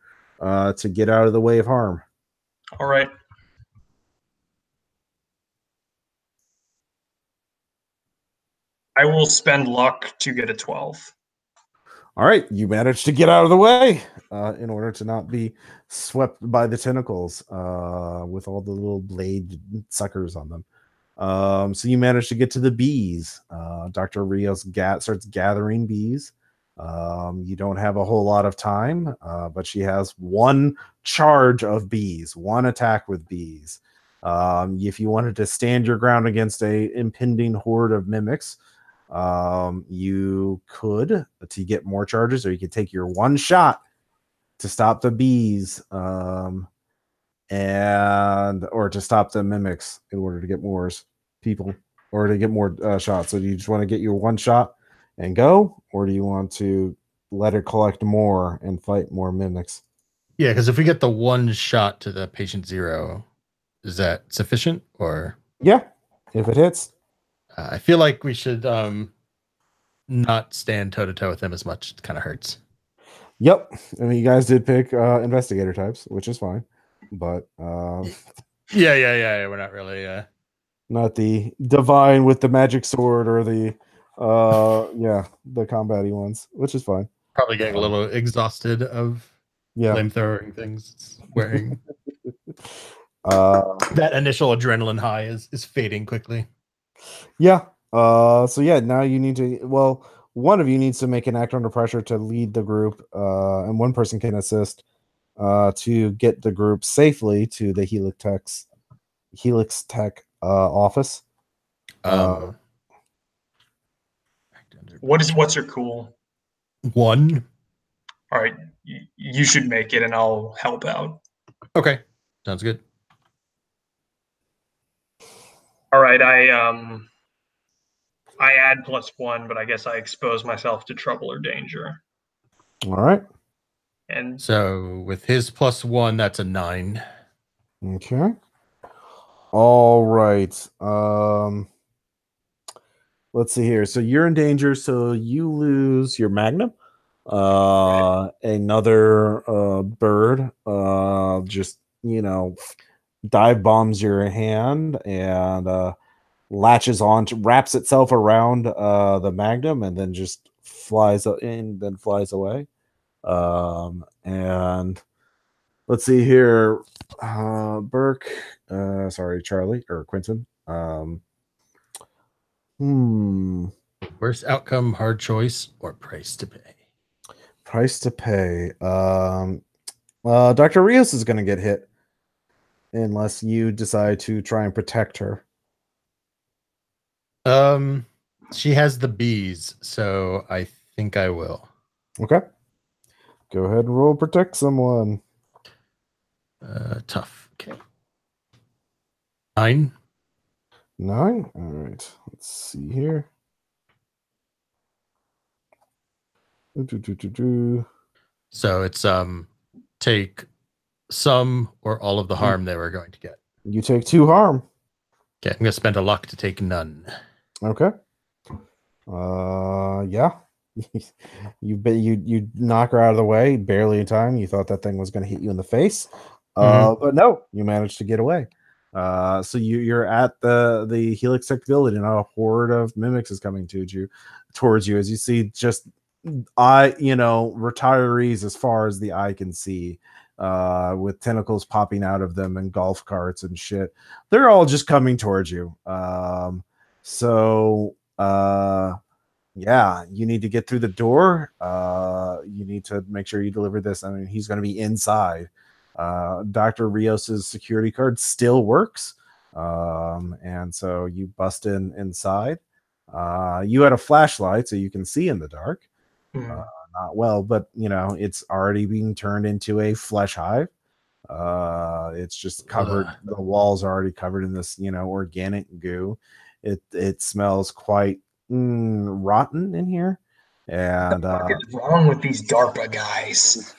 to get out of the way of harm. All right. I will spend luck to get a 12. All right, you managed to get out of the way in order to not be swept by the tentacles with all the little blade suckers on them. So you managed to get to the bees. Dr. Rios starts gathering bees. You don't have a whole lot of time, but she has one charge of bees, one attack with bees. If you wanted to stand your ground against a impending horde of mimics, you could to get more charges, or you could take your one shot to stop the bees, or to stop the mimics in order to get more people, or to get more shots. So do you just want to get your one shot and go, or do you want to let her collect more and fight more mimics? Yeah, because if we get the one shot to the patient 0, is that sufficient? Or yeah, if it hits. I feel like we should not stand toe to toe with them as much. It kind of hurts. Yep. I mean, you guys did pick investigator types, which is fine, but yeah. We're not really not the divine with the magic sword, or the the combat-y ones, which is fine. Probably getting a little exhausted of flamethrowing things. Wearing that initial adrenaline high is fading quickly. Yeah. So yeah, now you need to. Well, one of you needs to make an act under pressure to lead the group, and one person can assist to get the group safely to the Helix Tech office. What's your cool? 1. All right, you should make it, and I'll help out. Okay, sounds good. All right, I add +1, but I guess I expose myself to trouble or danger. All right. And so with his +1, that's a 9. Okay. All right. Let's see here. So you're in danger, so you lose your magnum. Another bird just dive bombs your hand and wraps itself around the magnum, and then just flies away. And let's see here, Burke, Charlie or Quentin. Worst outcome, hard choice, or price to pay? Price to pay. Dr. Rios is going to get hit unless you decide to try and protect her. She has the bees, so I think I will. Okay. Go ahead and roll protect someone. Tough. Okay. 9. All right. Let's see here. So it's take some or all of the harm they were going to get. You take 2 harm. Okay, I'm gonna spend a luck to take none. Okay. Yeah. you knock her out of the way barely in time. You thought that thing was going to hit you in the face, but no, you managed to get away. So you're at the Helix Tech building, and a horde of mimics is coming towards you as you see just retirees as far as the eye can see, with tentacles popping out of them and golf carts and shit. They're all just coming towards you. Yeah, you need to get through the door. You need to make sure you deliver this. I mean, he's going to be inside. Dr. Rios's security card still works. And so you bust inside. You had a flashlight, so you can see in the dark. Not well, but it's already being turned into a flesh hive. It's just covered. The walls are already covered in this, organic goo. It smells quite rotten in here. And what is wrong with these DARPA guys?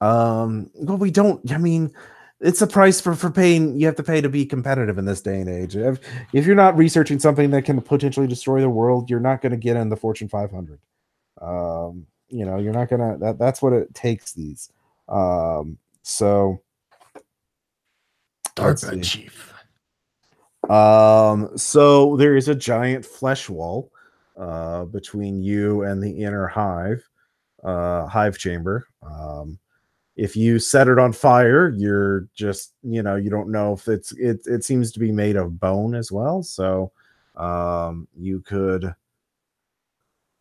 Well, we don't. I mean, it's a price for paying. You have to pay to be competitive in this day and age. If you're not researching something that can potentially destroy the world, you're not going to get in the Fortune 500. You're not gonna. That's what it takes. These. So. DARPA chief. So there is a giant flesh wall between you and the inner hive chamber. If you set it on fire, you're just, you don't know if it seems to be made of bone as well. So you could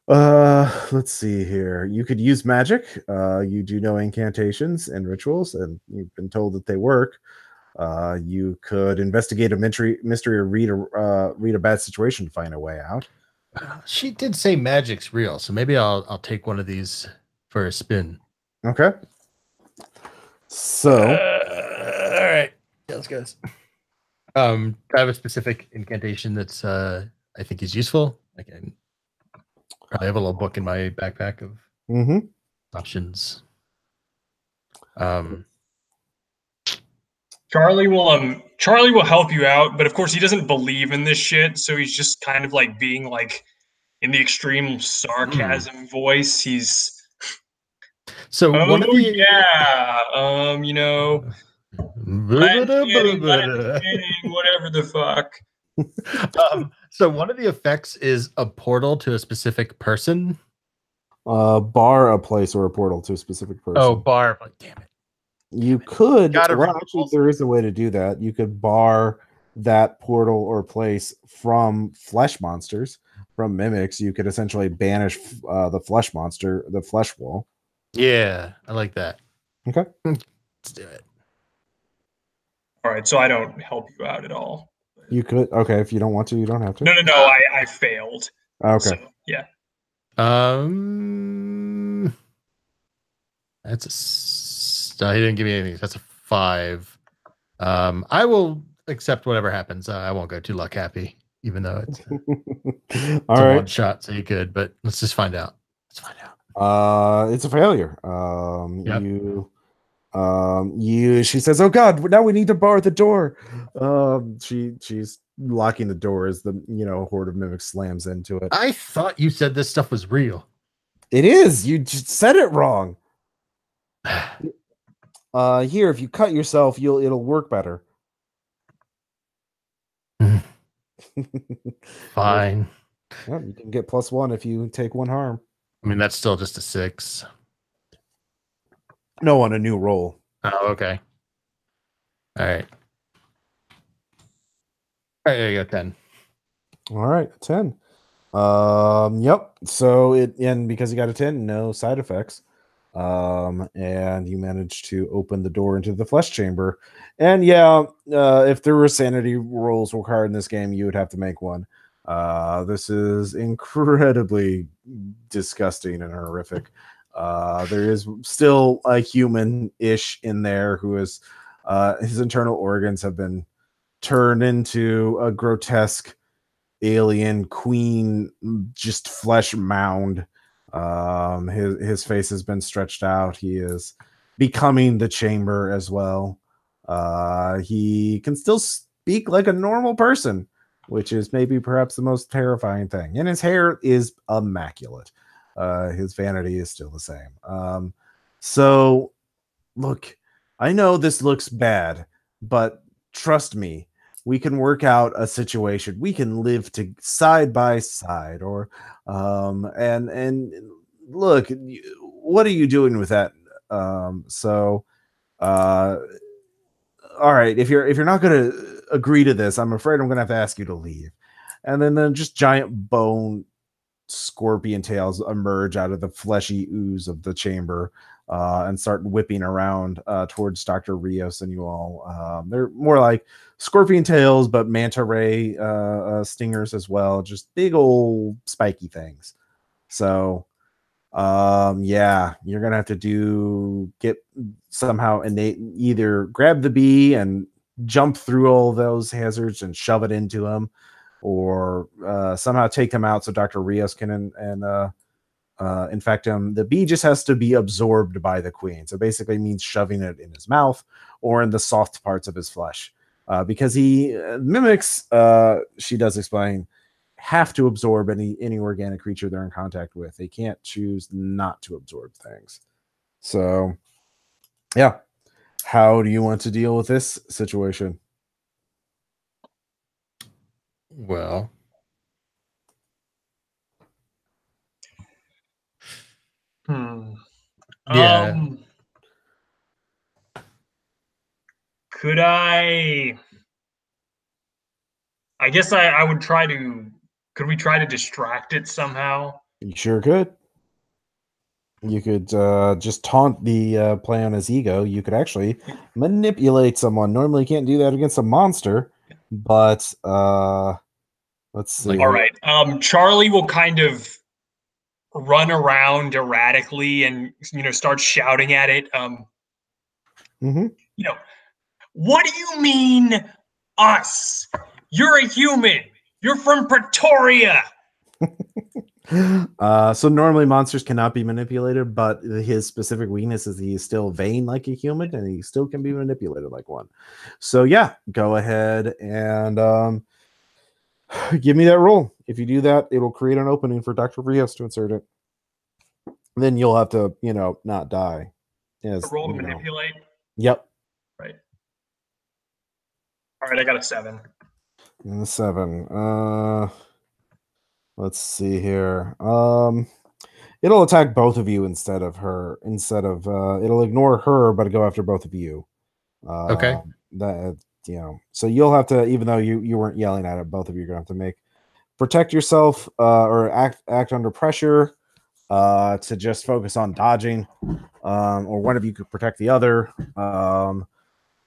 let's see here. You could use magic. You do know incantations and rituals, and you've been told that they work. You could investigate a mystery or read a bad situation to find a way out. She did say magic's real, so maybe I'll take one of these for a spin. Okay. So, all right, let's go. I have a specific incantation that's I think is useful. I have a little book in my backpack of options. Charlie will help you out, but of course he doesn't believe in this shit, so he's just kind of like being like in the extreme sarcasm voice. He's one of the whatever the fuck. So one of the effects is a portal to a specific person. Bar a place or a portal to a specific person. Oh, bar! Damn it. You could. Well, actually, there is a way to do that. You could bar that portal or place from flesh monsters, from mimics. You could essentially banish the flesh monster, the flesh wall. Yeah, I like that. Okay, let's do it. All right, so I don't help you out at all. You could. Okay, if you don't want to, you don't have to. No. I failed. Okay. So, yeah. He didn't give me anything. That's a 5. I will accept whatever happens. I won't go too luck happy, even though it's a one shot. So you could, but let's just find out. It's a failure. She says, "Oh God, now we need to bar the door." She's locking the door as the horde of mimics slams into it. I thought you said this stuff was real. It is. You just said it wrong. Here, if you cut yourself, it'll work better. Fine. Yeah, you can get +1 if you take 1 harm. I mean, that's still just a 6. No, on a new roll. Oh, okay. All right. All right, there you go, 10. All right, 10. Yep. So and because you got a 10, no side effects. And you managed to open the door into the flesh chamber. And if there were sanity rolls required in this game, you would have to make one. This is incredibly disgusting and horrific. There is still a human-ish in there who is his internal organs have been turned into a grotesque alien queen, just flesh mound. His face has been stretched out. He is becoming the chamber as well. He can still speak like a normal person, which is maybe perhaps the most terrifying thing. And his hair is immaculate. His vanity is still the same. So look, I know this looks bad, but trust me, we can work out a situation. We can live to side by side, or and look, what are you doing with that? So all right, if you're not going to agree to this, I'm afraid I'm going to have to ask you to leave. And then just giant bone scorpion tails emerge out of the fleshy ooze of the chamber and start whipping around towards Dr. Rios and you all. They're more like scorpion tails, but manta ray stingers as well. Just big old spiky things. So yeah, you're gonna have to get somehow innate, either grab the bee and jump through all those hazards and shove it into him, or somehow take him out so Dr. Rios can infect him. The bee just has to be absorbed by the queen, so basically means shoving it in his mouth or in the soft parts of his flesh, because he mimics, she does explain, have to absorb any organic creature they're in contact with. They can't choose not to absorb things. So yeah, how do you want to deal with this situation? Well, yeah. Could I guess I would try to. Could we try to distract it somehow? You sure could. You could just taunt the play on his ego. You could actually manipulate someone. Normally, you can't do that against a monster, but let's see. All right. Charlie will kind of run around erratically and start shouting at it. What do you mean, us? You're a human. You're from Pretoria. So normally monsters cannot be manipulated, but his specific weakness is he is still vain like a human, and he still can be manipulated like one. So yeah, go ahead and give me that roll. If you do that, it'll create an opening for Dr. Rios to insert it. Then you'll have to, not die. Yes, the roll to manipulate. Yep. Right. All right, I got a 7. And a 7. Let's see here. It'll attack both of you instead of her. It'll ignore her, but go after both of you. Okay. So you'll have to, even though you weren't yelling at it, both of you are gonna have to protect yourself or act under pressure to just focus on dodging, or one of you could protect the other,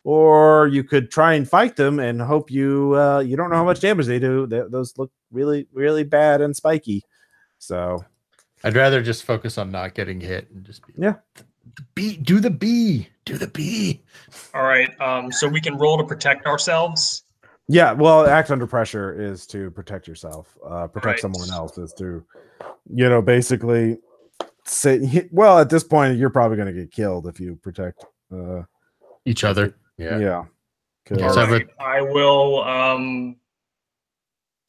or you could try and fight them and hope you don't know how much damage they do. Those look really, really bad and spiky. So I'd rather just focus on not getting hit and just do the bee. All right. So we can roll to protect ourselves. Yeah, well, act under pressure is to protect yourself. Protect someone else is to, basically say, well, at this point, you're probably going to get killed if you protect each other. Yeah. Right. I will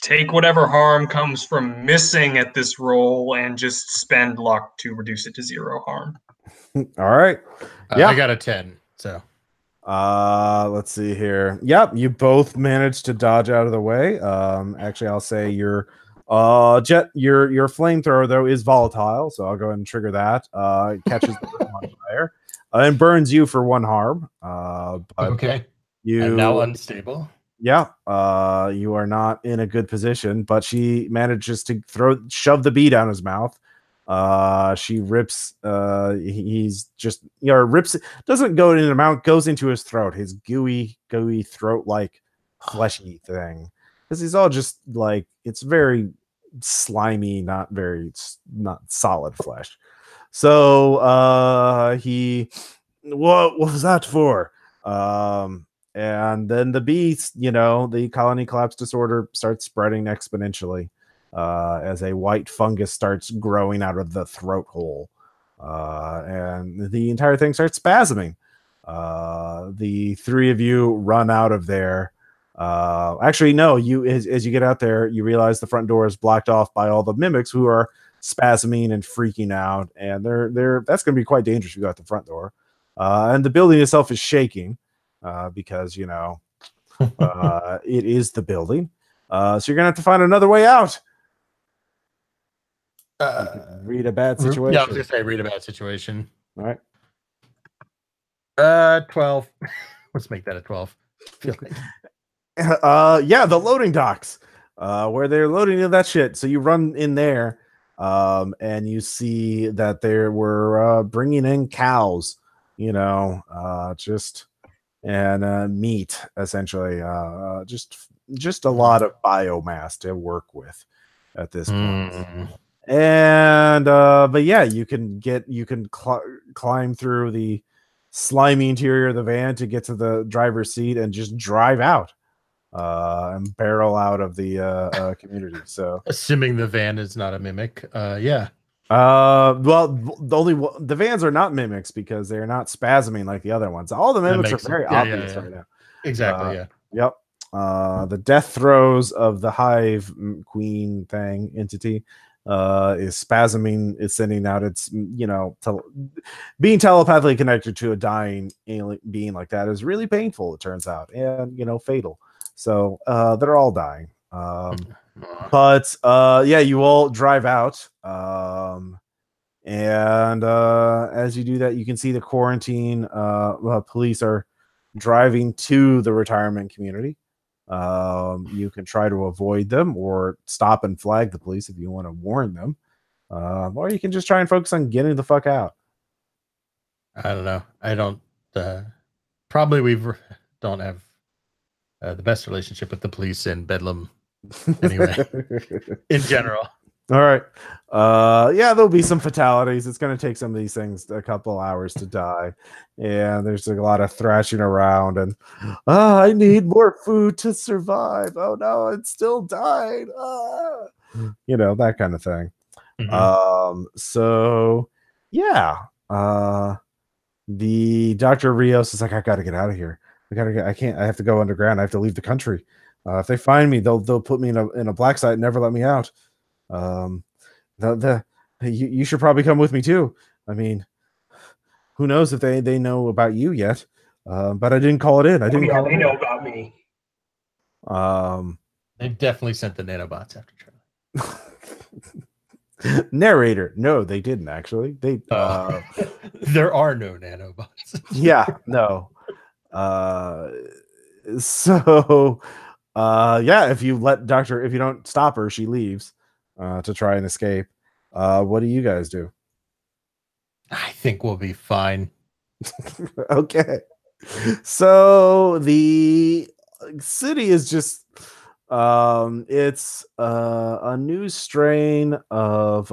take whatever harm comes from missing at this roll and just spend luck to reduce it to 0 harm. All right. Yeah. I got a 10. So let's see here. Yep, you both managed to dodge out of the way. Actually, I'll say your Jet, your flamethrower though is volatile, so I'll go ahead and trigger that. It catches the person on fire and burns you for 1 harm. But okay. I'm now unstable. Yeah, you are not in a good position, but she manages to shove the bee down his mouth. She rips, he's just, rips, doesn't go in the mouth, goes into his throat, his gooey throat like fleshy thing. Because he's all just like, it's very slimy, not solid flesh. So what was that for? And then the beast, the colony collapse disorder starts spreading exponentially as a white fungus starts growing out of the throat hole. And the entire thing starts spasming. The 3 of you run out of there. Actually, no, as you get out there, you realize the front door is blocked off by all the mimics who are spasming and freaking out. And that's going to be quite dangerous if you go out the front door. And the building itself is shaking. Because It is the building. So you're gonna have to find another way out. Read a bad situation. Yeah, I was gonna say read a bad situation. All right. 12. Let's make that a 12. Yeah, the loading docks, where they're loading that shit. So you run in there, and you see that they were bringing in cows, just and meat, essentially, just a lot of biomass to work with at this point. And but yeah, you can climb through the slimy interior of the van to get to the driver's seat and just drive out and barrel out of the community. So assuming the van is not a mimic, yeah. Well, the vans are not mimics because they're not spasming like the other ones. All the mimics are very obvious right now. Exactly. Yeah. Yep. The death throes of the hive queen thing entity is spasming. It's sending out its, being telepathically connected to a dying alien being like that is really painful, it turns out, and fatal. So they're all dying. But yeah, you all drive out. And as you do that, you can see the quarantine police are driving to the retirement community. You can try to avoid them or stop and flag the police if you want to warn them. Or you can just try and focus on getting the fuck out. I don't know. I don't probably we don't have the best relationship with the police in Bedlam anyway. In general. All right. Yeah, there'll be some fatalities. It's going to take some of these things a couple hours to die. And there's a lot of thrashing around and I need more food to survive. Oh no, it still died. That kind of thing. Mm-hmm. So yeah. The Dr. Rios is like, I gotta get out of here. I have to go underground. I have to leave the country. If they find me, they'll put me in a black site and never let me out. You should probably come with me too. I mean, who knows if they know about you yet? But I didn't call it in. They know about me. They've definitely sent the nanobots after Charlie. Narrator, no, they didn't actually. They there are no nanobots. Yeah, no. So yeah, if you don't stop her, she leaves to try and escape. What do you guys do? I think we'll be fine. Okay. So the city is just it's a new strain of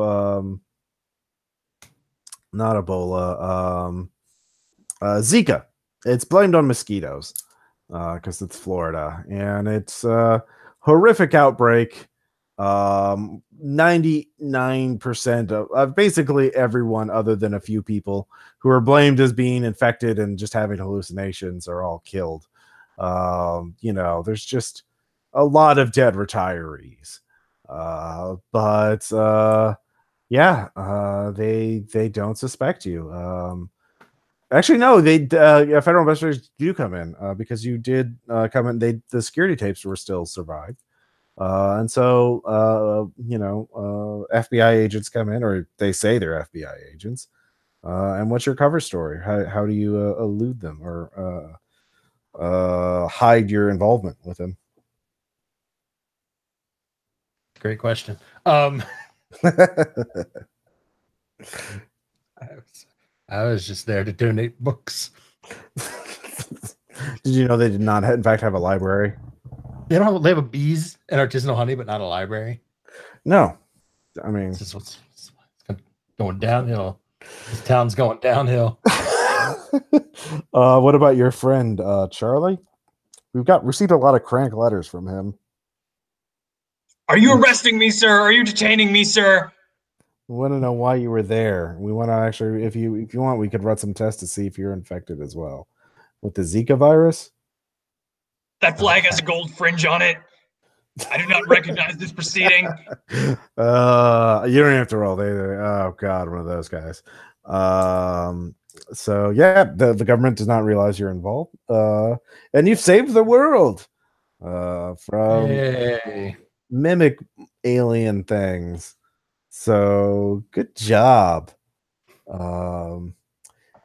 not Ebola, Zika. It's blamed on mosquitoes because it's Florida, and it's a horrific outbreak. 99% of basically everyone other than a few people who are blamed as being infected and just having hallucinations are all killed. There's just a lot of dead retirees. They don't suspect you. Actually, no, federal investigators do come in because you did come in. The security tapes were still survived. And so, FBI agents come in, or they say they're FBI agents. And what's your cover story? How do you elude them or hide your involvement with them? Great question. I was just there to donate books. Did you know they did not, in fact, have a library? They have bees and artisanal honey, but not a library. No, I mean, this is what's going downhill. This town's going downhill. What about your friend Charlie? We've received a lot of crank letters from him. Are you arresting me, sir? Are you detaining me, sir? We want to know why you were there. We want to actually, if you want, we could run some tests to see if you're infected as well with the Zika virus. That flag has a gold fringe on it. I do not recognize this proceeding. You don't have to roll. Oh God, one of those guys. So yeah, the government does not realize you're involved. And you've saved the world. from Yay. mimic alien things. So good job.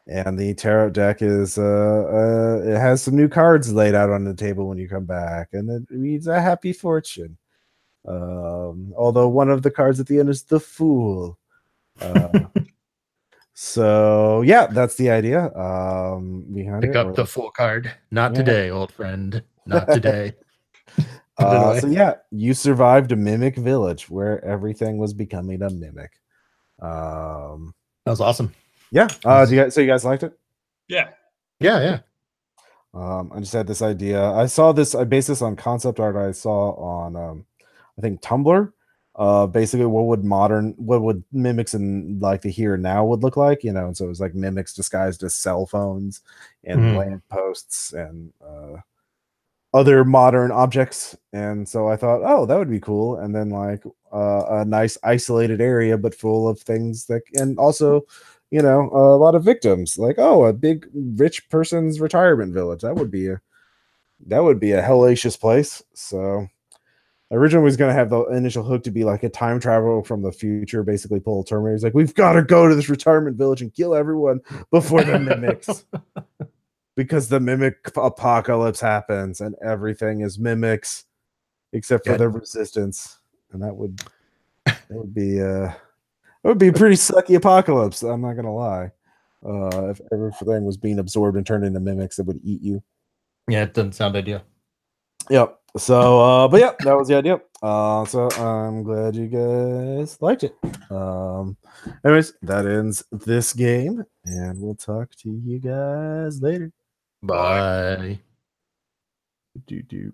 And the tarot deck is it has some new cards laid out on the table when you come back, and it reads a happy fortune. Although one of the cards at the end is the Fool. So yeah, that's the idea behind Pick it. up the full card. Not Yeah. today, old friend. Not today. Put it away. So yeah, you survived a mimic village where everything was becoming a mimic. That was awesome. Yeah. So you guys liked it? Yeah. Yeah. I just had this idea. I based this on concept art I saw on I think Tumblr. Basically what would mimics in like the here and now would look like, you know, and so it was like mimics disguised as cell phones and lampposts and other modern objects. And so I thought, oh, that would be cool. And then like a nice isolated area but full of things that, and also, you know, a lot of victims, like, oh, a big rich person's retirement village. That would be a hellacious place. So I originally was going to have the initial hook to be like a time travel from the future, basically pull a Terminator. He's like, we've got to go to this retirement village and kill everyone before the mimics. Because the mimic apocalypse happens and everything is mimics except for their resistance. And that would be a pretty sucky apocalypse. I'm not gonna lie. If everything was being absorbed and turned into mimics that would eat you. Yeah, it doesn't sound ideal. Yep. So but yeah, that was the idea. So I'm glad you guys liked it. Anyways, that ends this game, and we'll talk to you guys later. Bye. Do